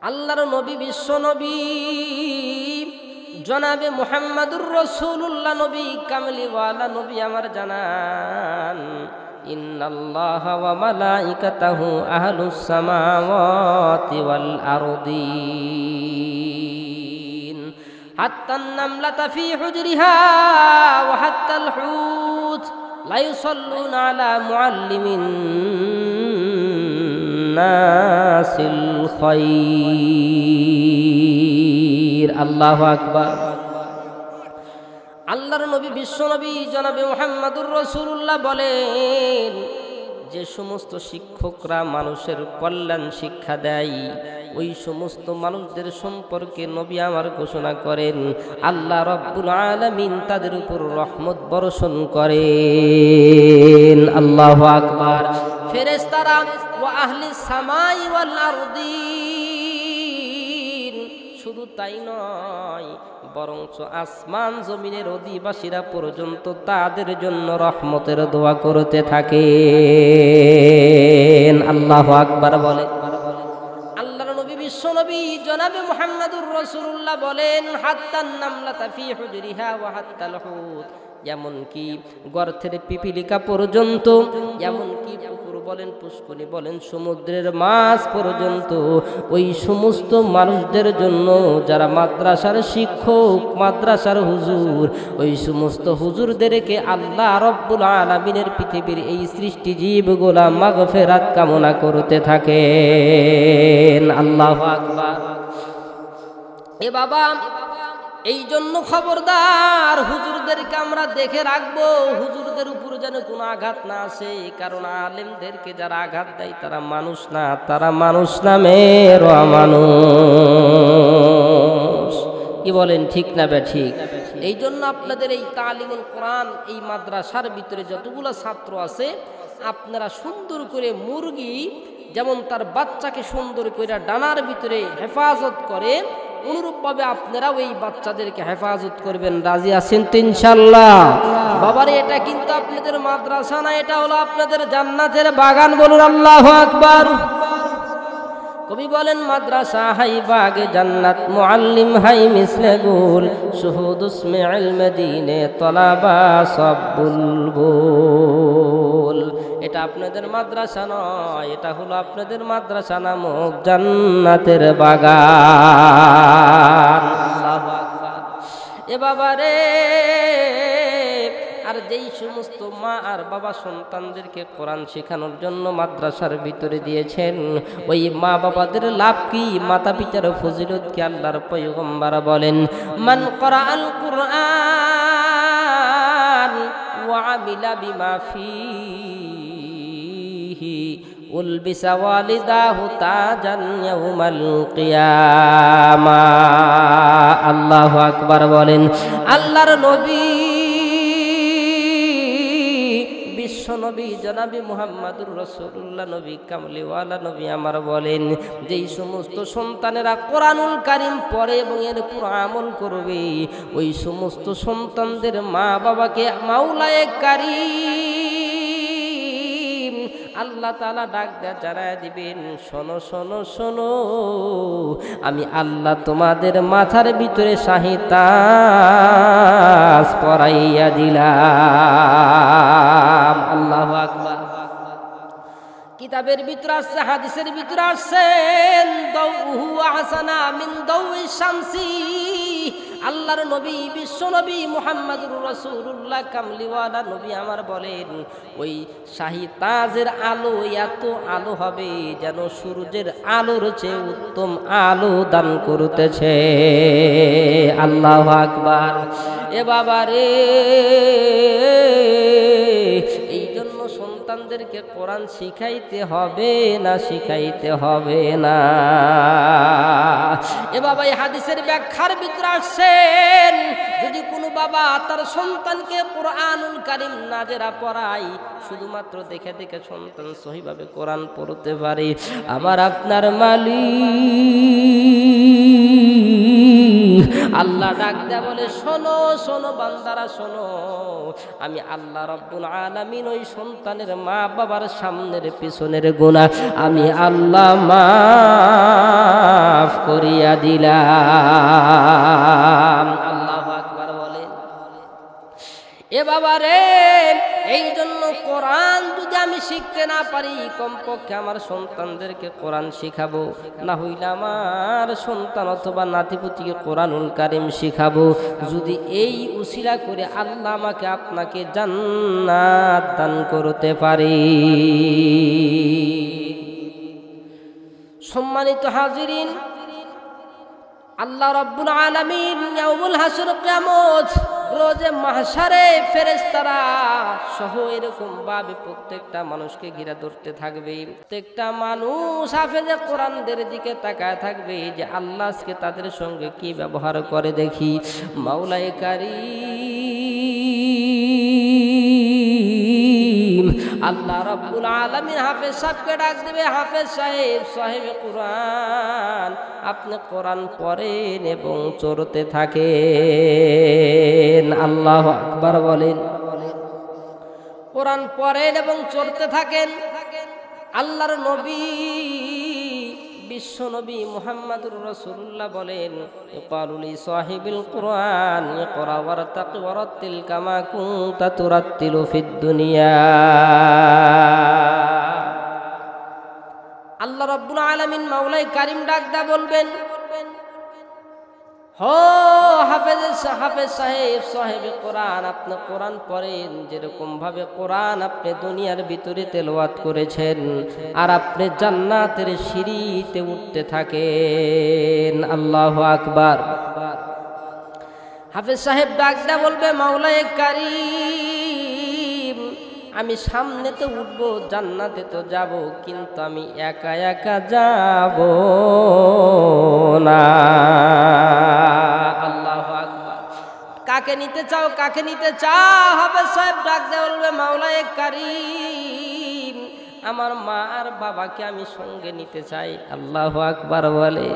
আল্লাহর নবী বিশ্ব নবী জনাবে মুহাম্মাদুর রাসূলুল্লাহ নবী কামলিওয়ালা নবী আমার জানান, ইন্নাল্লাহা ওয়া মালাইকাতাহু আহলুস সামাওয়াতি ওয়াল আরদিন হাত্তান নামলাতা ফি হুজরিহা ওয়া হাত্তাল হুত লা ইউসাল্লুনা আলা মুআল্লিমিন নাসিল খায়র। আল্লাহু আকবার। আল্লাহর নবী বিশ্ব নবী জনাবে মুহাম্মাদুর রাসূলুল্লাহ বলেন, যে সমস্ত শিক্ষকরা মানুষের কল্যাণ শিক্ষা দেয়, ওই সমস্ত মানুষদের সম্পর্কে নবী আমার ঘোষণা করেন, আল্লাহ রাব্বুল আলামিন তাদের উপর রহমত বর্ষণ করেন। আল্লাহু আকবার। ফেরেশতারা ওয়া আহলিস সামাই ওয়াল আরদিন, শুধু তাই নয়, বরঞ্চ আসমান জমিনের অধিবাসীরা পর্যন্ত তাদের জন্য রহমতের দোয়া করতে থাকেন। আল্লাহু আকবার বলে। আল্লাহর নবী বিশ্ব নবী জনাবে মুহাম্মাদুর রাসূলুল্লাহ বলেন, হাত্তান নামলাতা ফি হুজরিহা ওয়া হাত্তাল হুত, এমনকি গর্তের পিপিলিকা পর্যন্ত, এমনকি পুকুর বলেন, পুষ্করী বলেন, সমুদ্রের মাছ পর্যন্ত, ওই সমস্ত মানুষদের জন্য যারা মাদ্রাসার শিক্ষক, মাদ্রাসার হুজুর, ওই সমস্ত হুজুরদেরকে আল্লাহ রব্বুল আলামিনের পৃথিবীর এই সৃষ্টি জীবগুলা মাগফিরাত কামনা করতে থাকেন। আল্লাহু আকবার। এ বাবা, এই জন্য খবরদার হুজুরদেরকে আমরা দেখে রাখবো, হুজুরদের উপর যেন কোনো আঘাত না আসে। কারণ আলেমদেরকে যারা আঘাত দেয় তারা মানুষ না, তারা মানুষ নামের অমানুষ। কি বলেন, ঠিক না বে ঠিক? এই জন্য আপনাদের এই তালিমুল কোরআন এই মাদ্রাসার ভিতরে যতগুলো ছাত্র আছে, আপনারা সুন্দর করে মুরগি যেমন তার বাচ্চাকে সুন্দর করে ডানার ভিতরে হেফাজত করে, অনুরূপভাবে আপনারাও এই বাচ্চাদেরকে হেফাজত করবেন। রাজি আছেন তো ইনশাআল্লাহ? বাবারে, এটা কিন্তু আপনাদের মাদ্রাসা না, এটা হলো আপনাদের জান্নাতের বাগান। বলুন আল্লাহু আকবার। কবি বলেন, মাদ্রাসা হাই বাগে জান্নাত, মুআল্লিম হাই মিসলে গুল, শুহুদুসমে ইলমে দ্বীনে তলাবা সব বুলবুল। এটা আপনাদের মাদ্রাসা নয়, এটা হলো আপনাদের মাদ্রাসা নামক জান্নাতের বাগান। আল্লাহু আকবার। এ বাবা রে, আর যেই সমস্ত মা আর বাবা সন্তানদেরকে কোরআন শেখানোর জন্য মাদ্রাসার ভিতরে দিয়েছেন, ওই মা বাবাদের লাভ কি, মাতা পিতার ফজিলত কি? আল্লাহর পয়গম্বর বলেন, মান ক্বরাআল কুরআন ওয়া আমিলা বিমা ফীহি উলবিসা ওয়ালিদাহু তাজান ইয়াউমাল কিয়ামাহ। আল্লাহু আকবার বলেন। আল্লাহর নবী বিশ্ব নবী জনাবি মুহাম্মাদুর রাসূলুল্লাহ নবী কামলিওয়ালা নবী আমার বলেন, যেই সমস্ত সন্তানেরা কোরআনুল কারীম পড়ে এবং এর উপর আমল করবে, ওই সমস্ত সন্তানদের মা বাবাকে মাওলায়ে কারীম আল্লাহ তাআলা ডাক দেয়া জানায় দিবেন, শোনো শোনো শোনো, আমি আল্লাহ তোমাদের মাথার ভিতরে শাহী তাজ পরাইয়া দিলাম। আল্লাহু আকবার। কিতাবের ভিতরে আসছে, হাদিসের ভিতরে আসছে, দাউহু আহসানা মিন দাউই শামসি। আল্লাহর নবী বিশ্ব নবী মুহাম্মদুর রাসূলুল্লাহ কামলিওয়ালা নবী আমার বলেন, ওই শাহী তাজের আলো এত আলো হবে যেন সূর্যের আলোর চেয়ে উত্তম আলো দান করতেছে। আল্লাহু আকবার। এ বাবা রে, এই জন্য সন্তানদেরকে কোরআন শিখাইতে হবে না শিখাইতে হবে না? এ বাবা, এই হাদিসের ব্যাখ্যার ভিতরে আসছেন, যদি কোনো বাবা তার সন্তানকে কোরআনুল কারীম নাজেরা পড়ায়, শুধুমাত্র দেখে দেখে সন্তান সহিভাবে কোরআন পড়তে পারে, আমার আপনার মালিক আল্লাহ ডাক দেয়া বলে, শোনো শোনো বান্দারা শোনো, আমি আল্লাহ রাব্বুল আলামিন ওই সন্তানের মা বাবার সামনের পিছনের গুনাহ আমি আল্লাহ মাফ করিয়া দিলাম। আল্লাহু আকবার বলেন। এ বাবা রে, এই জন্য কোরআন যদি আমি শিখতে না পারি, কমপক্ষে আমার সন্তানদেরকে কোরআন শিখাবো, না হইলে আমার সন্তান অথবা নাতিপুতিকে কোরআনুল কারীম শিখাবো। যদি এই উসিলা করে আল্লাহ আমাকে আপনাকে জান্নাত দান করতে পারে। সম্মানিত হাজিরিন, আল্লাহ রাব্বুল আলামিন ইয়াউমুল হাসর কিয়ামত রোজে মাহশারে ফেরেশতারা সহ এরকম ভাবে প্রত্যেকটা মানুষকে ঘিরে ধরতে থাকবে। প্রত্যেকটা মানুষ হাফেজে কোরআনদের দিকে তাকায় থাকবে যে আল্লাহ আজকে তাদের সঙ্গে কি ব্যবহার করে দেখি। মাওলায়ে কারীম আল্লাহ রাব্বুল আলামিন হাফেজ সাহেবকে ডাক দেবে, হাফেজ সাহেব, সাহেবে কোরআন, আপনি কোরআন পড়েন এবং চড়তে থাকেন। আল্লাহু আকবার বলেন। কোরআন পড়েন এবং চড়তে থাকেন। আল্লাহর নবী বিশ্ব নবী মুহাম্মদুর রাসূলুল্লাহ বলেন, ইকালুলি সাহিবিল কুরআন ইকরা ওয়ারতাকি ওয়ারাতিল কামা কুনতা তুরাতিলু ফিদ দুনিয়া। আল্লাহ রাব্বুল আলামিন মাওলাই কারীম ডাকদা বলবেন, হো হাফেজ সাহেব, সাহেবে কোরআন, আপনি কোরআন পড়েন, যেরকম ভাবে কোরআন আপনি দুনিয়ার ভিতরে তেলাওয়াত করেছেন আর আপনি জান্নাতের সিঁড়িতে উঠতে থাকেন। আল্লাহু আকবার। হাফেজ সাহেব ডাকদা বলবে, মাওলায়ে কারীম, আমি সামনে তো উঠবো, জান্নাতে তো যাব, কিন্তু আমি একা একা যাব না। আল্লাহু আকবার। কাকে নিতে চাও, কাকে নিতে চাও? হাফেজ সাহেব ডাক দিয়ে বলবে, মাওলায়ে কারীম, আমার মা আর বাবাকে আমি সঙ্গে নিতে চাই। আল্লাহু আকবার বলে।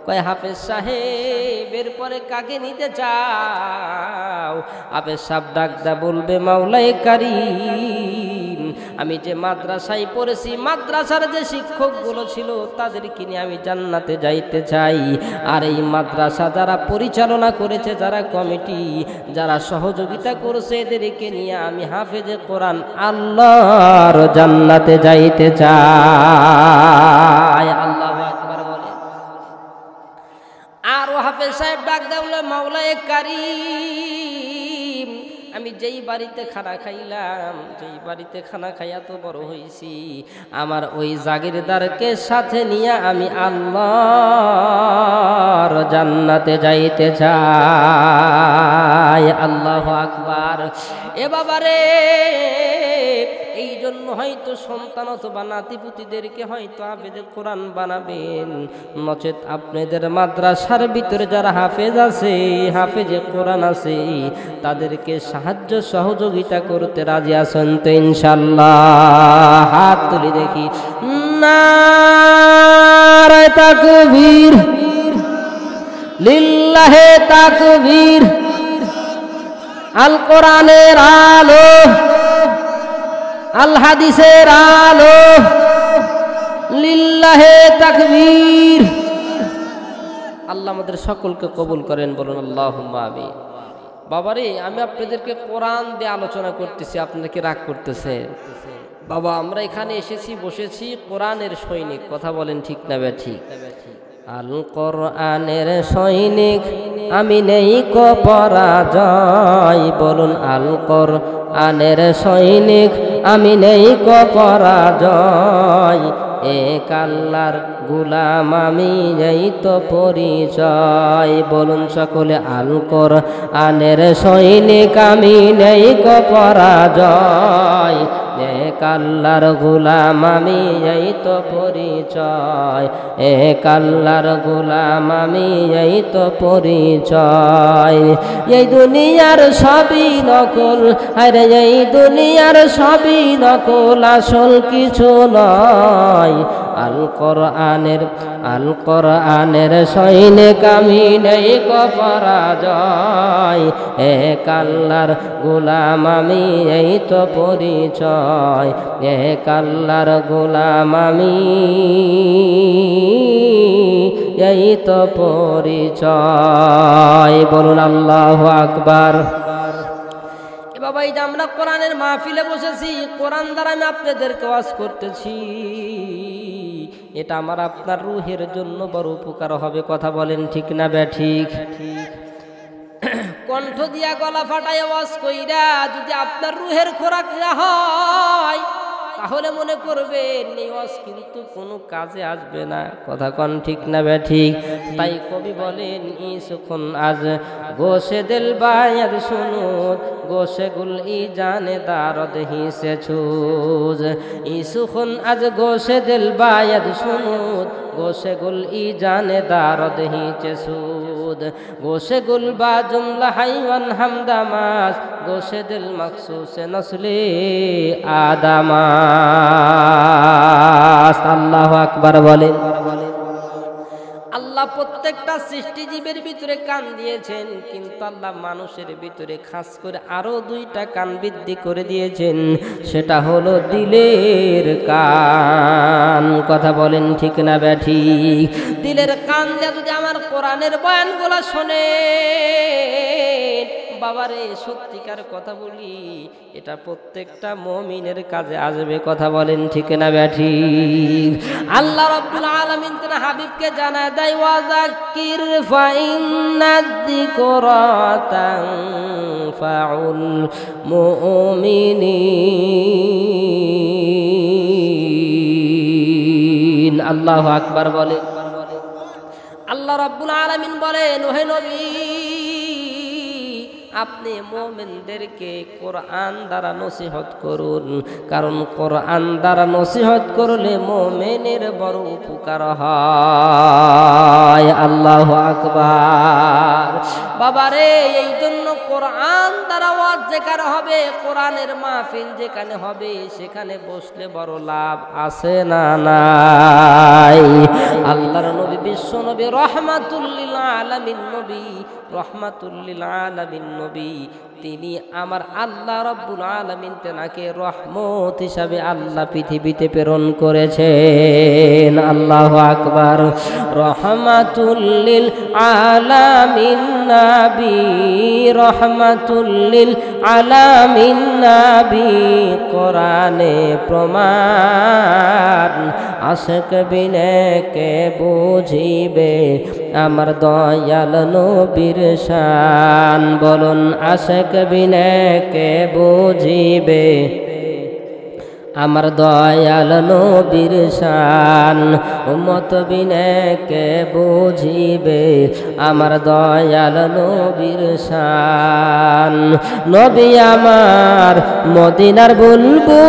কয় হাফেজ সাহেব, এরপরে কাকে নিতে চাও? হাফেজ সাহেব ডাকদা বলবে, মাওলায়ে কারীম, আমি যে মাদ্রাসায় পড়েছি, মাদ্রাসার যে শিক্ষকগুলো ছিল তাদেরকে নিয়ে আমি জান্নাতে যাইতে চাই। আর এই মাদ্রাসা যারা পরিচালনা করেছে, যারা কমিটি, যারা সহযোগিতা করেছে, এদেরকে নিয়ে আমি হাফেজে কোরআন আল্লাহর জান্নাতে যাইতে চাই। আল্লাহু আকবার বলে। আরো হাফেজ সাহেব ডাক দেওয়া, মাওলায়ে কারীম, আমি যেই বাড়িতে খানা খাইলাম, যেই বাড়িতে খানা খাইয়া তো বড় হয়েছি, আমার ওই জাগিরদারকে সাথে নিয়ে আমি আল্লাহর জান্নাতে যাইতে চাই। আল্লাহু আকবার। এ বাবারে, এই জন্য জন্য হয়তো সন্তান অথবা নাতিপুতিদেরকে হয়তো হাফেজে কোরআন বানাবেন, নচেত আপনাদের মাদ্রাসার ভিতরে যারা হাফেজ আছে, হাফেজে কোরআন আছে, তাদেরকে সাহায্য সহযোগিতা করতে রাজি আছেন তো ইনশাআল্লাহ? হাত তুলি দেখি। নারে তাকবীর, লিল্লাহে তাকবীর। আল কোরআনের আলো, আল হাদিসের আলো, লিল্লাহে তাকবীর। আল্লাহ আমাদের সকলকে কবুল করেন, বলুন আল্লাহুম্মা আমিন। বাবারে, আমি আপনাদেরকে কোরআন দিয়ে আলোচনা করতেছি, আপনারা কি রাগ করতেছে? বাবা, আমরা এখানে এসেছি, বসেছি কোরআনের সৈনিক, কথা বলেন ঠিক না ব্যাঠিক? আল কোরআনের সৈনিক আমি নেই কো পরাজয়, বলুন আল কোরআনের সৈনিক আমি নেই কো পরাজয়, এক আল্লাহর গোলাম আমি এই তো পরিচয়, বলুন সকলে আল কোরআনের সৈনিক আমি নেই কো পরাজয়, এক আল্লাহর গোলাম আমি এই তো পরিচয়, এক আল্লাহর গোলাম আমি এই তো পরিচয়। এই দুনিয়ার সবই নকল, আরে এই দুনিয়ার সবই নকল, আসল কিছু নয়। আল কোরআনের সৈনিক আমি নেই কো পরাজয়, এক আল্লাহর গোলাম আমি এই তো পরিচয়, এক আল্লাহর গোলাম আমি এই তো পরিচয়, বলুন আল্লাহু আকবার। বাবা, এই যে আমরা কোরআনের মাহফিলে বসেছি, কোরআন দ্বারা আমি আপনাদেরকে ওয়াজ করতেছি, এটা আমার আপনার রুহের জন্য বড় উপকার হবে, কথা বলেন ঠিক না ব্যাঠিক? কণ্ঠ দিয়া গলা ফাটায় ওয়াজ কইরা যদি আপনার রুহের খোরাক না হয়, তাহলে মনে করবেন এই ওয়াজ কিন্তু কোনো কাজে আসবে না, কথা কন ঠিক না ব্যাঠিক? তাই কবি বলেন, ইসুখন আজ গোশে দিল বায়াদ শুনুদ, গোশে গুল ই জানে দারদ হিসে ছুজ, ইসুখন আজ গোশে দিল বায়াদ শুনুদ, গোশে গুল ই জানে দারদ হিচে সুদ, গোশে গুল বা জুমলা হাইওয়ান হামদামাস, গোশে দিল মখসুসে নসলে আদামাস। আল্লাহু আকবার বলেন। আল্লাহ প্রত্যেকটা সৃষ্টিজীবের ভিতরে কান দিয়েছেন, কিন্তু আল্লাহ মানুষের ভিতরে খাস করে আরো দুইটা কান বৃদ্ধি করে দিয়েছেন, সেটা হলো দিলের কান, কথা বলেন ঠিক না ব্যাঠিক? দিলের কান দিয়ে যদি আমার কোরআনের বয়ানগুলো শোনে, বাবারে সত্যিকার কথা বলি, এটা প্রত্যেকটা মুমিনের কাজে আসবে, কথা বলেন ঠিক না ব্যাঠিক? আল্লাহ রাব্বুল আলামিন তার হাবিবকে জানায় দেয়, ওয়াযাক্কির ফাইন্নায যিকরা তানফাউল মুমিনিন। আল্লাহু আকবার বলে। আল্লাহ রাব্বুল আলামিন বলেন, ওহে নবী, আপনি মুমিনদেরকে কোরআন দ্বারা নসিহত করুন, কারণ কোরআন দ্বারা নসিহত করলে মুমিনের বড় উপকার হয়। আল্লাহু আকবার। বাবারে, এই জন্য কোরআন দ্বারা ওয়াজ যেখানে হবে, কোরআনের মাহফিল যেখানে হবে, সেখানে বসলে বড় লাভ আছে না নাই? আল্লাহর নবী, বিশ্ব নবী, রহমাতুল লিল আলামিন নবী, রহমাতুল লিল আলামিন নবী, তিনি আমার আল্লাহ রাব্বুল আলামিন তেনাকে রহমত হিসাবে আল্লাহ পৃথিবীতে প্রেরণ করেছেন। আল্লাহু আকবার। রহমাতুল লিল আলামিন নবী, রহমাতুল লিল আলামিন নবী, কোরআনে প্রমাণ, আশিক বিনে কে বুঝিবে আমার দয়াল নবীর শান, বলুন আশিক বিনে কে বুঝিবে আমার দয়াল নবীর শান উম্মত বিনে কে বুঝিবে আমার দয়াল নবীর শান নবী আমার মদিনার বুলবুল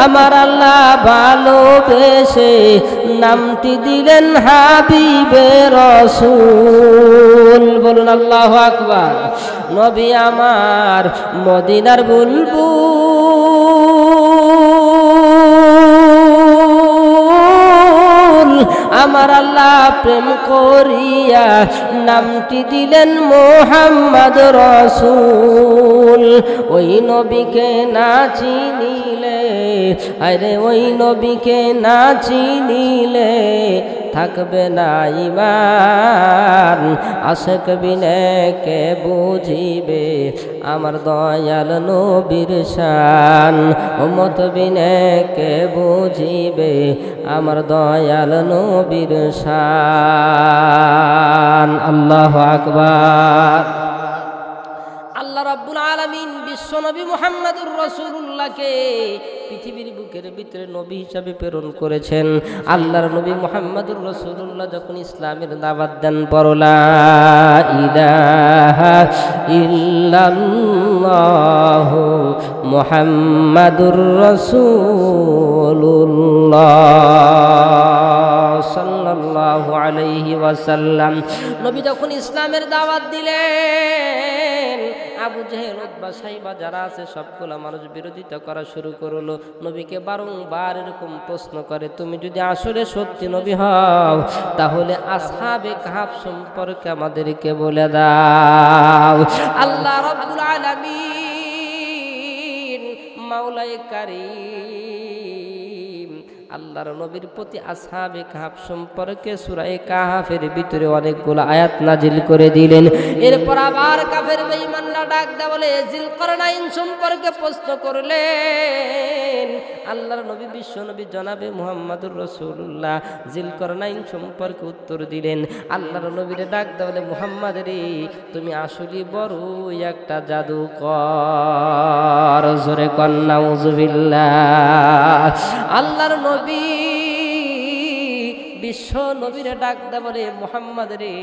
আমার আল্লাহ ভালোবেসে নামটি দিলেন হাবিবে রসুল বলুন আল্লাহু আকবার নবী আমার মদিনার বুলবুল আমার আল্লাহ প্রেম করিয়া নামটি দিলেন মুহাম্মদ রসুল ওই নবীকে না চিনিলে আরে ওই নবীকে না চিনিলে থাকবে না ঈমান আশিক বিনে কে বুঝিবে আমার দয়াল নবীর শান উম্মত বিনে কে বুঝিবে আমার দয়াল নবীর শান আল্লাহু আকবার আল্লাহ রাব্বুল আলামিন বিশ্ব নবী মুহাম্মদুর রাসূলুল্লাহকে পৃথিবীর বুকের ভিতরে নবী হিসাবে প্রেরণ করেছেন আল্লাহর নবী মুহাম্মদুর রাসূলুল্লাহ যখন ইসলামের দাওয়াত দেন লা ইলাহা ইল্লাল্লাহু মুহাম্মাদুর রাসূলুল্লাহ সাল্লাল্লাহু আলাইহি ওয়াসাল্লাম নবী যখন ইসলামের দাওয়াত দিলেন আবু জেহেল উতবা সাইবা যারা আছে সবগুলা মানুষ বিরোধিতা করা শুরু করলো নবীকে বারংবার এরকম প্রশ্ন করে তুমি যদি আসলে সত্যি নবী হও তাহলে আসহাবে কাহফ সম্পর্কে আমাদেরকে বলে দাও আল্লাহ রাব্বুল আলামিন মাওলায়ে কারীম আল্লাহর নবীর প্রতি আসহাবে কাহফ সম্পর্কে সূরা কাহফের ভিতরে অনেকগুলো আয়াত নাজিল করে দিলেন এরপর আবার কাফের বেঈমানরা ডাক দেয়া বলে জিলকরনাইন সম্পর্কে প্রশ্ন করলেন আল্লাহর নবী বিশ্ব নবী জনাবে মুহাম্মদুর রাসূলুল্লাহ জিলকরনাইন সম্পর্কে উত্তর দিলেন আল্লাহর নবীরে ডাক দেয়া বলে মুহাম্মদ রে তুমি আসলে বড় একটা জাদুকর জোরে কন নাউযুবিল্লাহ আল্লাহর নবী বিশ্ব নবীরে ডাক দেয়া বলে মুহাম্মদ রে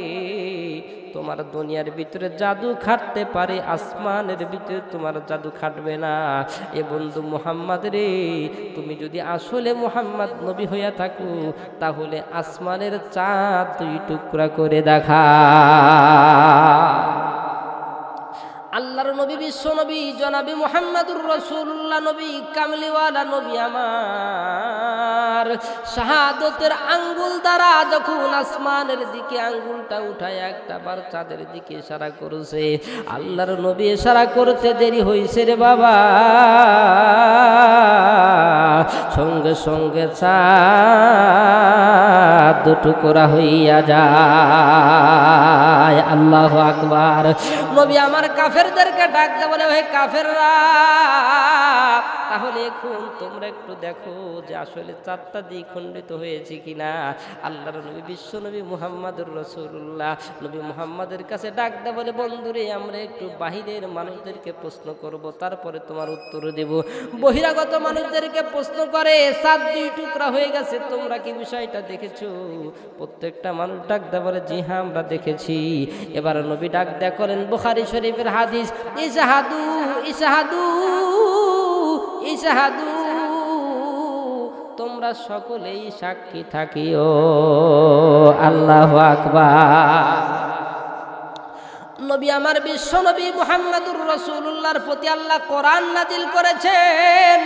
তোমার দুনিয়ার ভিতরে জাদু খাটতে পারে আসমানের ভিতরে তোমার জাদু খাটবে না এ বন্ধু মুহাম্মদ রে তুমি যদি আসলে মুহাম্মদ নবী হইয়া থাকো তাহলে আসমানের চাঁদ দুই টুকরা করে দেখা আল্লাহর নবী বিশ্ব নবী জনাবে মুহাম্মদুর রাসূলুল্লাহ নবী কামলিওয়ালা নবী আমার শাহাদতের আঙ্গুল দ্বারা যখন আসমানের দিকে আঙ্গুলটা উঠায় একটা বার চাঁদের দিকে ইশারা করেছে আল্লাহর নবী ইশারা করতে দেরি হইছে রে বাবা সঙ্গে সঙ্গে চাঁদ দুটুকরা হইয়া যায় আল্লাহু আকবার নবী আমার কাফেরদেরকে ডাক দেয়া বলে ওহে কাফেররা তাহলে এখন তোমরা একটু দেখো যে আসলে চাঁদটা দ্বিখণ্ডিত হয়েছে কিনা আল্লাহর নবী বিশ্ব নবী মুহাম্মদুর রাসূলুল্লাহ নবী মুহাম্মদের কাছে ডাক দেয়া বলে বন্ধুরে আমরা একটু বাহিরের মানুষদেরকে প্রশ্ন করব তারপরে তোমার উত্তর দেব বহিরাগত মানুষদেরকে প্রশ্ন করে চাঁদ দুই টুকরা হয়ে গেছে তোমরা কি বিষয়টা দেখেছো প্রত্যেকটা মানুষ ডাক দেয়া বলে জি হ্যাঁ আমরা দেখেছি এবার নবী ডাক দেয়া করেন বুখারী শরীফের হাদিস ইশহাদু ইশহাদু ইশহাদু তোমরা সকলেই সাক্ষী থাকিও আল্লাহু আকবার নবী আমার বিশ্ব নবী মুহাম্মদুর রাসূলুল্লাহর প্রতি আল্লাহ কোরআন নাজিল করেছেন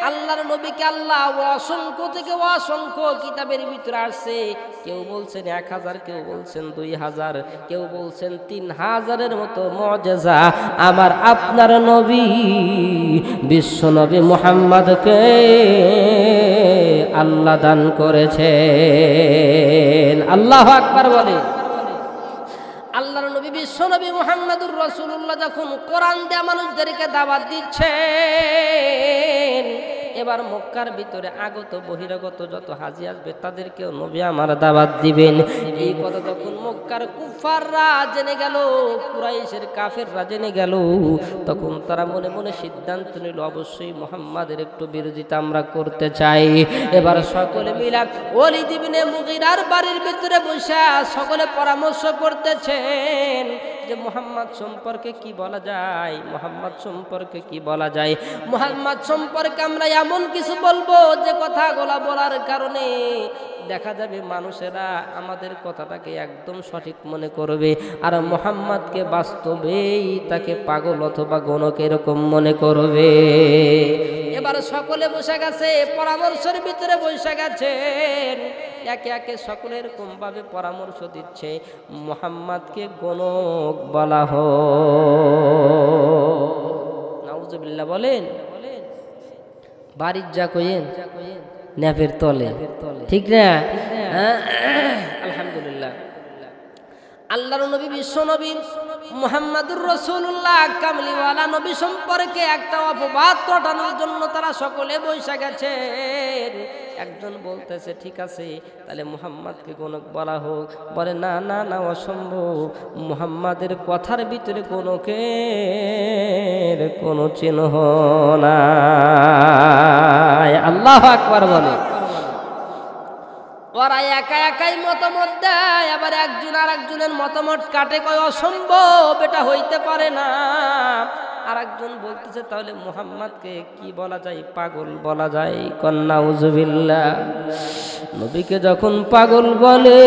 আল্লাহর নবীকে আল্লাহ অসংখ্য থেকে অসংখ্য কিতাবের ভিতরে আসছে কেউ বলছেন 1000 কেউ বলছেন 2000 কেউ বলছেন 3000-এর মতো মুআজিজা আমার আপনার নবী বিশ্ব নবী মুহাম্মদকে আল্লাহ দান করেছেন আল্লাহু আকবার বলে আল্লাহর নবী বিশ্ব নবী মুহাম্মদুর রাসূলুল্লাহ যখন কোরআন দেয়া মানুষদেরকে দাওয়াত দিচ্ছেন এবার মক্কার ভিতরে আগত বহিরাগত যত হাজি আসবে তাদেরকেও নবী আমার দাওয়াত দিবেন। এই কথা তখন মক্কার কুফাররা জেনে গেল, কুরাইশের কাফেররা জেনে গেল, তখন তারা মনে মনে সিদ্ধান্ত নিল অবশ্যই মুহাম্মাদের একটু বিরোধিতা আমরা করতে চাই। এবার সকলে মিলে ওলীদ ইবনে মুগীরার বাড়ির ভিতরে বসে সকলে পরামর্শ করতেছেন যে মুহাম্মদ সম্পর্কে কি বলা যায়, মুহাম্মদ সম্পর্কে কি বলা যায়, মুহাম্মদ সম্পর্কে আমরা এমন কিছু বলবো যে কথাগুলো বলার কারণে দেখা যাবে মানুষেরা আমাদের কথাটাকে একদম সঠিক মনে করবে, আর মুহাম্মদকে বাস্তবেই তাকে পাগল অথবা গণক এরকম মনে করবে। এবার সকলে বসে গেছে, পরামর্শের ভিতরে বসে গেছেন, একে একে সকলে এরকম ভাবে পরামর্শ দিচ্ছে মুহাম্মদকে গণক বলা হয়। নাউজুবিল্লাহ বলেন। বাড়ির যা কইেন ন্যাপের তলে, ঠিক না? আলহামদুলিল্লাহ। আল্লাহর নবী বিশ্ব নবী মুহাম্মাদুর রাসূলুল্লাহ কামলিওয়ালা নবী সম্পর্কে একটা অপবাদ রটানোর জন্য তারা সকলে বসে গেছেন। একজন বলতেছে ঠিক আছে তাহলে মুহাম্মাদকে গণক বলা হোক, বলে না না না অসম্ভব, মুহাম্মাদের কথার ভিতরে গণকের কোনো চিহ্ন নাই। আল্লাহু আকবার বলে। ওরা একা একাই মতামত দেয়, আবার একজন আর একজনের মতামত কাটে, কয় অসম্ভব, এটা হইতে পারে না। আর একজন বলতেছে তাহলে মুহাম্মদকে কি বলা যায়, পাগল বলা যায়। নাউজুবিল্লাহ। নবীকে যখন পাগল বলে,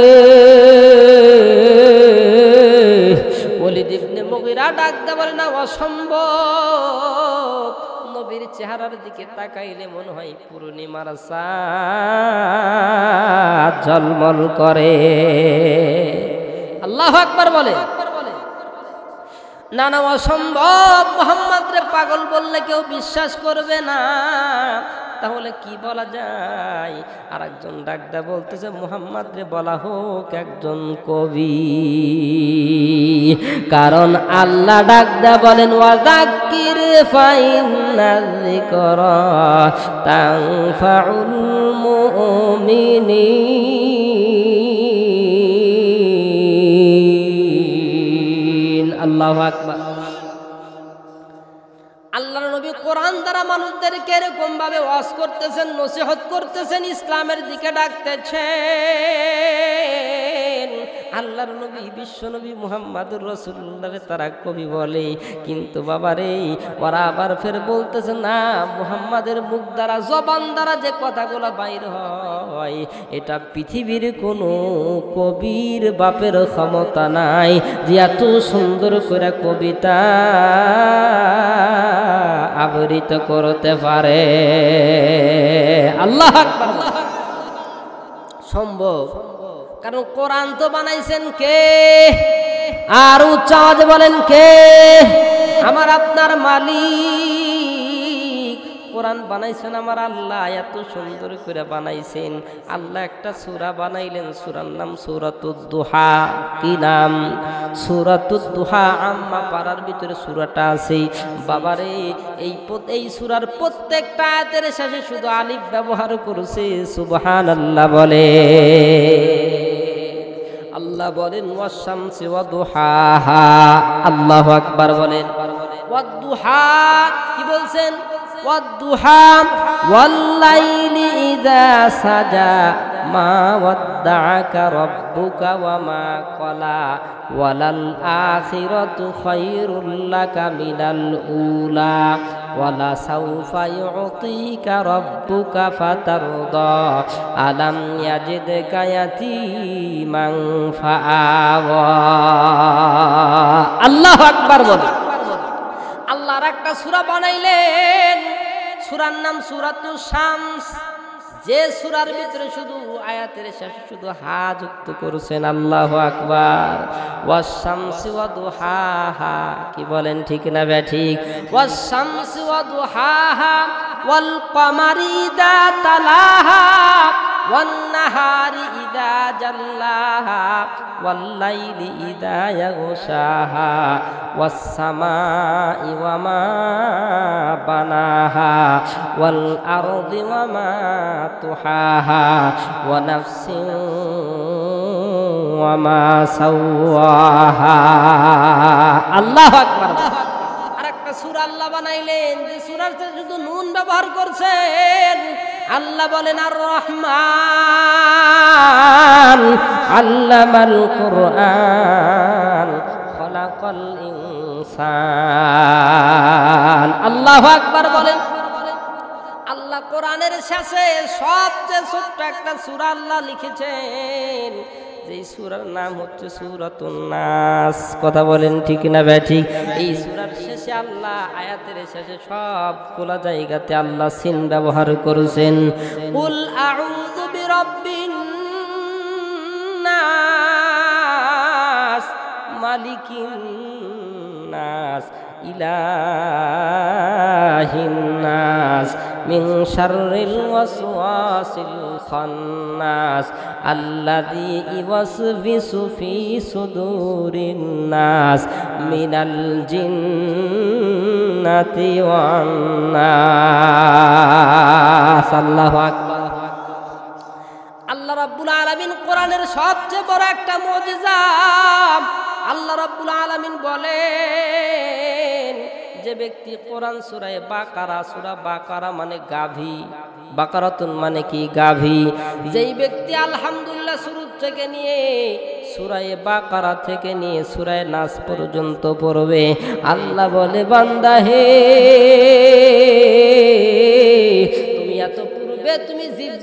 ওলীদ ইবনে মুগীরা ডাক দিয়ে বলে না অসম্ভব, নবীর চেহারার দিকে তাকাইলে মনে হয় পূর্ণিমার চাঁদ ঝলমল করে। আল্লাহু আকবার বলে। না না অসম্ভব, মুহাম্মদ রে পাগল বললে কেউ বিশ্বাস করবে না, তাহলে কি বলা যায়? আর একজন ডাকদা বলতেছে মুহাম্মদ রে বলা হোক একজন কবি, কারণ আল্লাহ ডাকদা বলেন ওয়াযাক্কির ফাইন্না যিকরা তানফাউল মুমিনিন। আল্লাহু আকবার। আল্লাহর নবী কোরআন দ্বারা মানুষদেরকে এরকম ভাবে ওয়াজ করতেছেন, নসিহত করতেছেন, ইসলামের দিকে ডাকতেছেন। আল্লাহর নবী বিশ্ব নবী মুহাম্মাদুর রাসূলুল্লাহকে তারা কবি বলে, কিন্তু বাবারে ওরা আবার ফের বলতেছে না, মুহাম্মাদের মুখ দ্বারা জবান দ্বারা যে কথাগুলো বাইর হয় এটা পৃথিবীর কোনো কবির বাপের ক্ষমতা নাই যে এত সুন্দর করে কবিতা আবৃত করতে পারে। আল্লাহু আকবার। সম্ভব, কারণ কোরআন তো বানাইছেন কে? আর উচ্চ আওয়াজে বলেন কে? আমার আপনার মালিক। কোরআন বানাইছেন আমার আল্লাহ, এত সুন্দর করে বানাইছেন। আল্লাহ একটা সূরা বানাইলেন, সূরার নাম সূরাতুদ দুহা। কি নাম? সূরাতুদ দুহা। আম্মা পাড়ার ভিতরে সূরাটা আছে বাবারে। এই সূরার প্রত্যেকটা আয়াতের শেষে শুধু আলিফ ব্যবহার করেছে। সুবহানাল্লাহ বলে। আল্লাহ বলেন ওয়াশ-শামসি ওয়া দুহাহা। আল্লাহু আকবার বলেন। ওয়াদ-দুহা কি বলছেন? ওয়াদ-দুহা ওয়াল-লাইলি ইযা সাজা মা ওয়াদ্দাআকা রাব্বুকা ওয়া মা ক্বালা ওয়ালাল আখিরাতু খায়রুল লাকা মিনাল উলা ওয়ালা সাউফা ইউতিকা রাব্বুকা ফাতারদা আলাম ইয়াজিদকা ইয়াতীমান ফাআওয়া। আল্লাহু আকবার বলে। আল্লাহ আর একটা সূরা বানাইলেন, সূরার নাম সূরাতুশ শামস। যে সূরার ভিতরে শুধু আয়াতের শেষে শুধু হা যুক্ত করেছেন। আল্লাহু আকবার। ওয়াশ-শামসি ওয়া দুহাহা। কি বলেন, ঠিক না ব্যাঠিক? ওয়াশ-শামসি ওয়া দুহাহা ওয়াল কমারি ইযা তালাহা ওয়ান নাহারি ইযা জাল্লাহা ওয়াল লাইলি ইযা ইয়াগশাহা ওয়াস সামাই ওয়া মা বানাহা ওয়াল আরদি ওয়া মা তুহাহা ওয়া নাফসিন ওয়া মা সাওয়াহা। আল্লাহু আকবার। আরেকটা সূরা আল্লাহ বানাইলেন যে সূরাতে শুধু নুন ব্যবহার করছেন। আল্লাহ বলেন আর রহমান আল্লামাল কুরআন খলাকাল ইনসান। আল্লাহু আকবার বলেন। আল্লাহ কোরআনের শেষে সবচেয়ে ছোট্ট একটা সূরা আল্লাহ লিখেছেন, যেই সূরার নাম হচ্ছে সূরাতুন নাস। কথা বলেন ঠিক না ব্যাঠিক? এই সূরার শেষে আল্লাহ আয়াতের শেষে সবগুলা জায়গাতে আল্লাহ সিন ব্যবহার করেছেন। কুল আউযু বিরাব্বিন নাস মালিকিন নাস ইলাহিন নাস মিন শাররিল ওয়াসওয়াসিল খান্নাস আল্লাযী ইওয়াসবিসু ফি সুদুরিন নাস মিনাল জিন্নাতি ওয়ান নাস। আল্লাহু আকবার। আল্লাহ রাব্বুল আলামিন কোরআনের সবচেয়ে বড় একটা মুজিজা। আল্লাহ রাব্বুল আলামিন বলেন যে ব্যক্তি কোরআন সূরা বাকারা, সূরা বাকারা মানে গাভী, বাকারাতুন মানে কি গাভী, যেই ব্যক্তি আলহামদুলিল্লাহ শুরু থেকে নিয়ে সূরা বাকারা থেকে নিয়ে সূরা নাস পর্যন্ত পড়বে, আল্লাহ বলে বান্দা হে তুমি এত পূর্বে তুমি জীব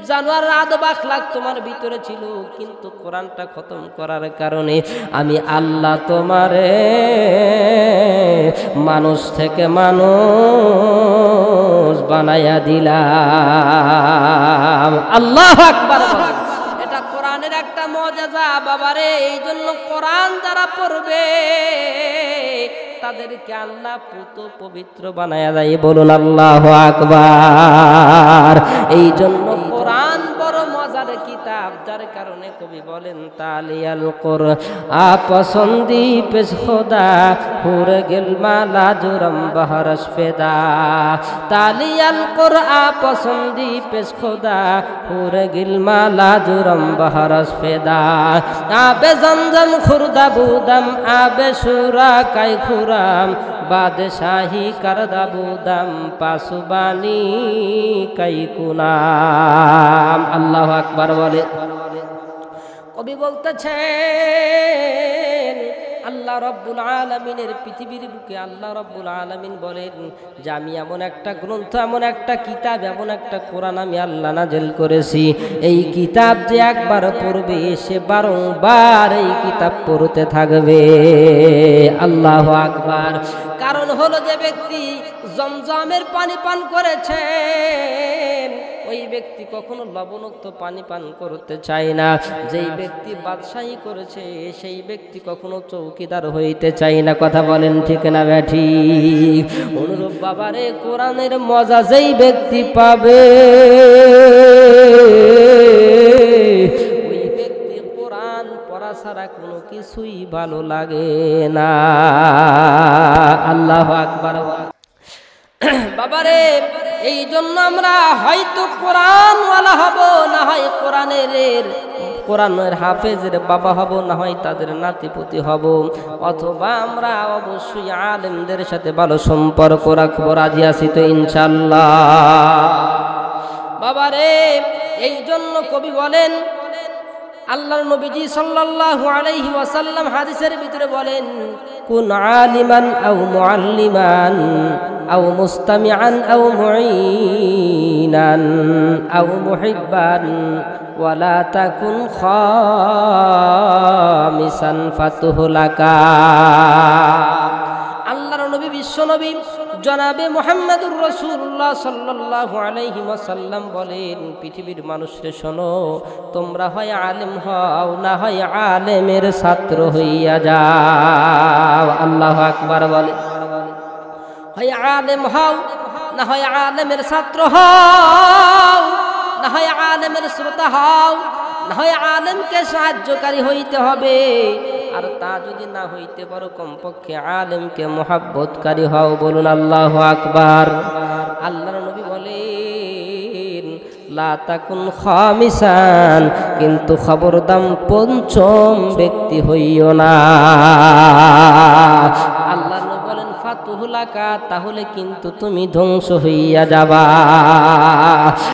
জানোয়ারের আদব আখলাক তোমার ভিতরে ছিল, কিন্তু কোরআনটা খতম করার কারণে আমি আল্লাহ তোমারে মানুষ থেকে মানুষ বানায়া দিলাম। আল্লাহু আকবার। এটা কোরআনের একটা মুজিজা বাবারে। এই জন্য কোরআন যারা পড়বে তাদেরকে আল্লাহ পুত পবিত্র বানায়া দেয়। বলুন আল্লাহু আকবার। এই জন্য কোরআন বড় মজার কিতাব, যার কারণে কবি বলেন তালিয়াল কুরআন পছন্দি পেশ খোদা হুর গেল মালা জুরম বহরস ফেদা। তালিয়াল কুরআন পছন্দি পেশ খোদা হুর গেল মালা জুরম বহরস ফেদা। আবে জমজম খুরদা বুদম আবে সুরা কাই খুরাম বাদশাহী করদা বুদম পাসুবানি কাই কুনাম। আল্লাহু আকবার বলে। কবি বলতেছেন আল্লাহ রব্বুল আলামিনের পৃথিবীর বুকে আল্লাহ রব্বুল আলামিন বলেন যে আমি এমন একটা গ্রন্থ, এমন একটা কিতাব, এমন একটা কোরআন আমি আল্লাহ নাজিল করেছি, এই কিতাব যে একবার পড়বে সে বারংবার এই কিতাব পড়তে থাকবে। আল্লাহু আকবার। কারণ হলো যে ব্যক্তি জমজমের পানি পান করেছেন ওই ব্যক্তি কখনো লবণাক্ত পানি পান করতে চায় না। যেই ব্যক্তি বাদশাহী করেছে সেই ব্যক্তি কখনো চৌকিদার হইতে চায় না। কথা বলেন ঠিক না ব্যাঠিক? অনুরূপ বাবারে কোরআনের মজা যেই ব্যক্তি পাবে ওই ব্যক্তি কোরআন পড়া ছাড়া কোনো কিছুই ভালো লাগে না। আল্লাহু আকবার। বাবারে এই জন্য আমরা হয়তো কোরআনওয়ালা হব, না হয় কোরআনের হাফেজের বাবা হব, না হয় তাদের নাতিপুতি হব, অথবা আমরা অবশ্যই আলেমদের সাথে ভালো সম্পর্ক রাখবো। রাজি আছি তো ইনশাআল্লাহ? বাবারে এই জন্য কবি বলেন, আল্লাহর নবীজি সাল্লাল্লাহু আলাইহি ওয়াসাল্লাম হাদিসের ভিতরে বলেন কুন আলিমান আও মুআল্লিমান আও মুস্তামিআন আও মুঈনান আও মুহিব্বান ওয়ালা তাকুন খামিসান ফাতুহলাকা। আল্লাহর নবী বিশ্বনবী জনাবে মুহাম্মদুর রাসূলুল্লাহ সাল্লাল্লাহু আলাইহি ওয়াসাল্লাম বলেন পৃথিবীর মানুষরে শোনো, তোমরা হয় আলেম হও, না হয় আলেমের ছাত্র হইয়া যাও। আল্লাহু আকবার বলে। হয় আলেম হও, না হয় আলেমের ছাত্র হও, না হয় আলেমের শ্রোতা হও, না হয় আলেমকে সাহায্যকারী হইতে হবে, আর তা যদি না হইতে পারো কমপক্ষে আলেমকে মুহাব্বতকারী হও। বলুন আল্লাহু আকবার। আল্লাহর নবী বলেন লা তাকুন খামিসান, কিন্তু খবরদার পঞ্চম ব্যক্তি হইও না। আল্লাহর নবী বলেন ফাতুহুলাকা, তাহলে কিন্তু তুমি ধ্বংস হইয়া যাবা।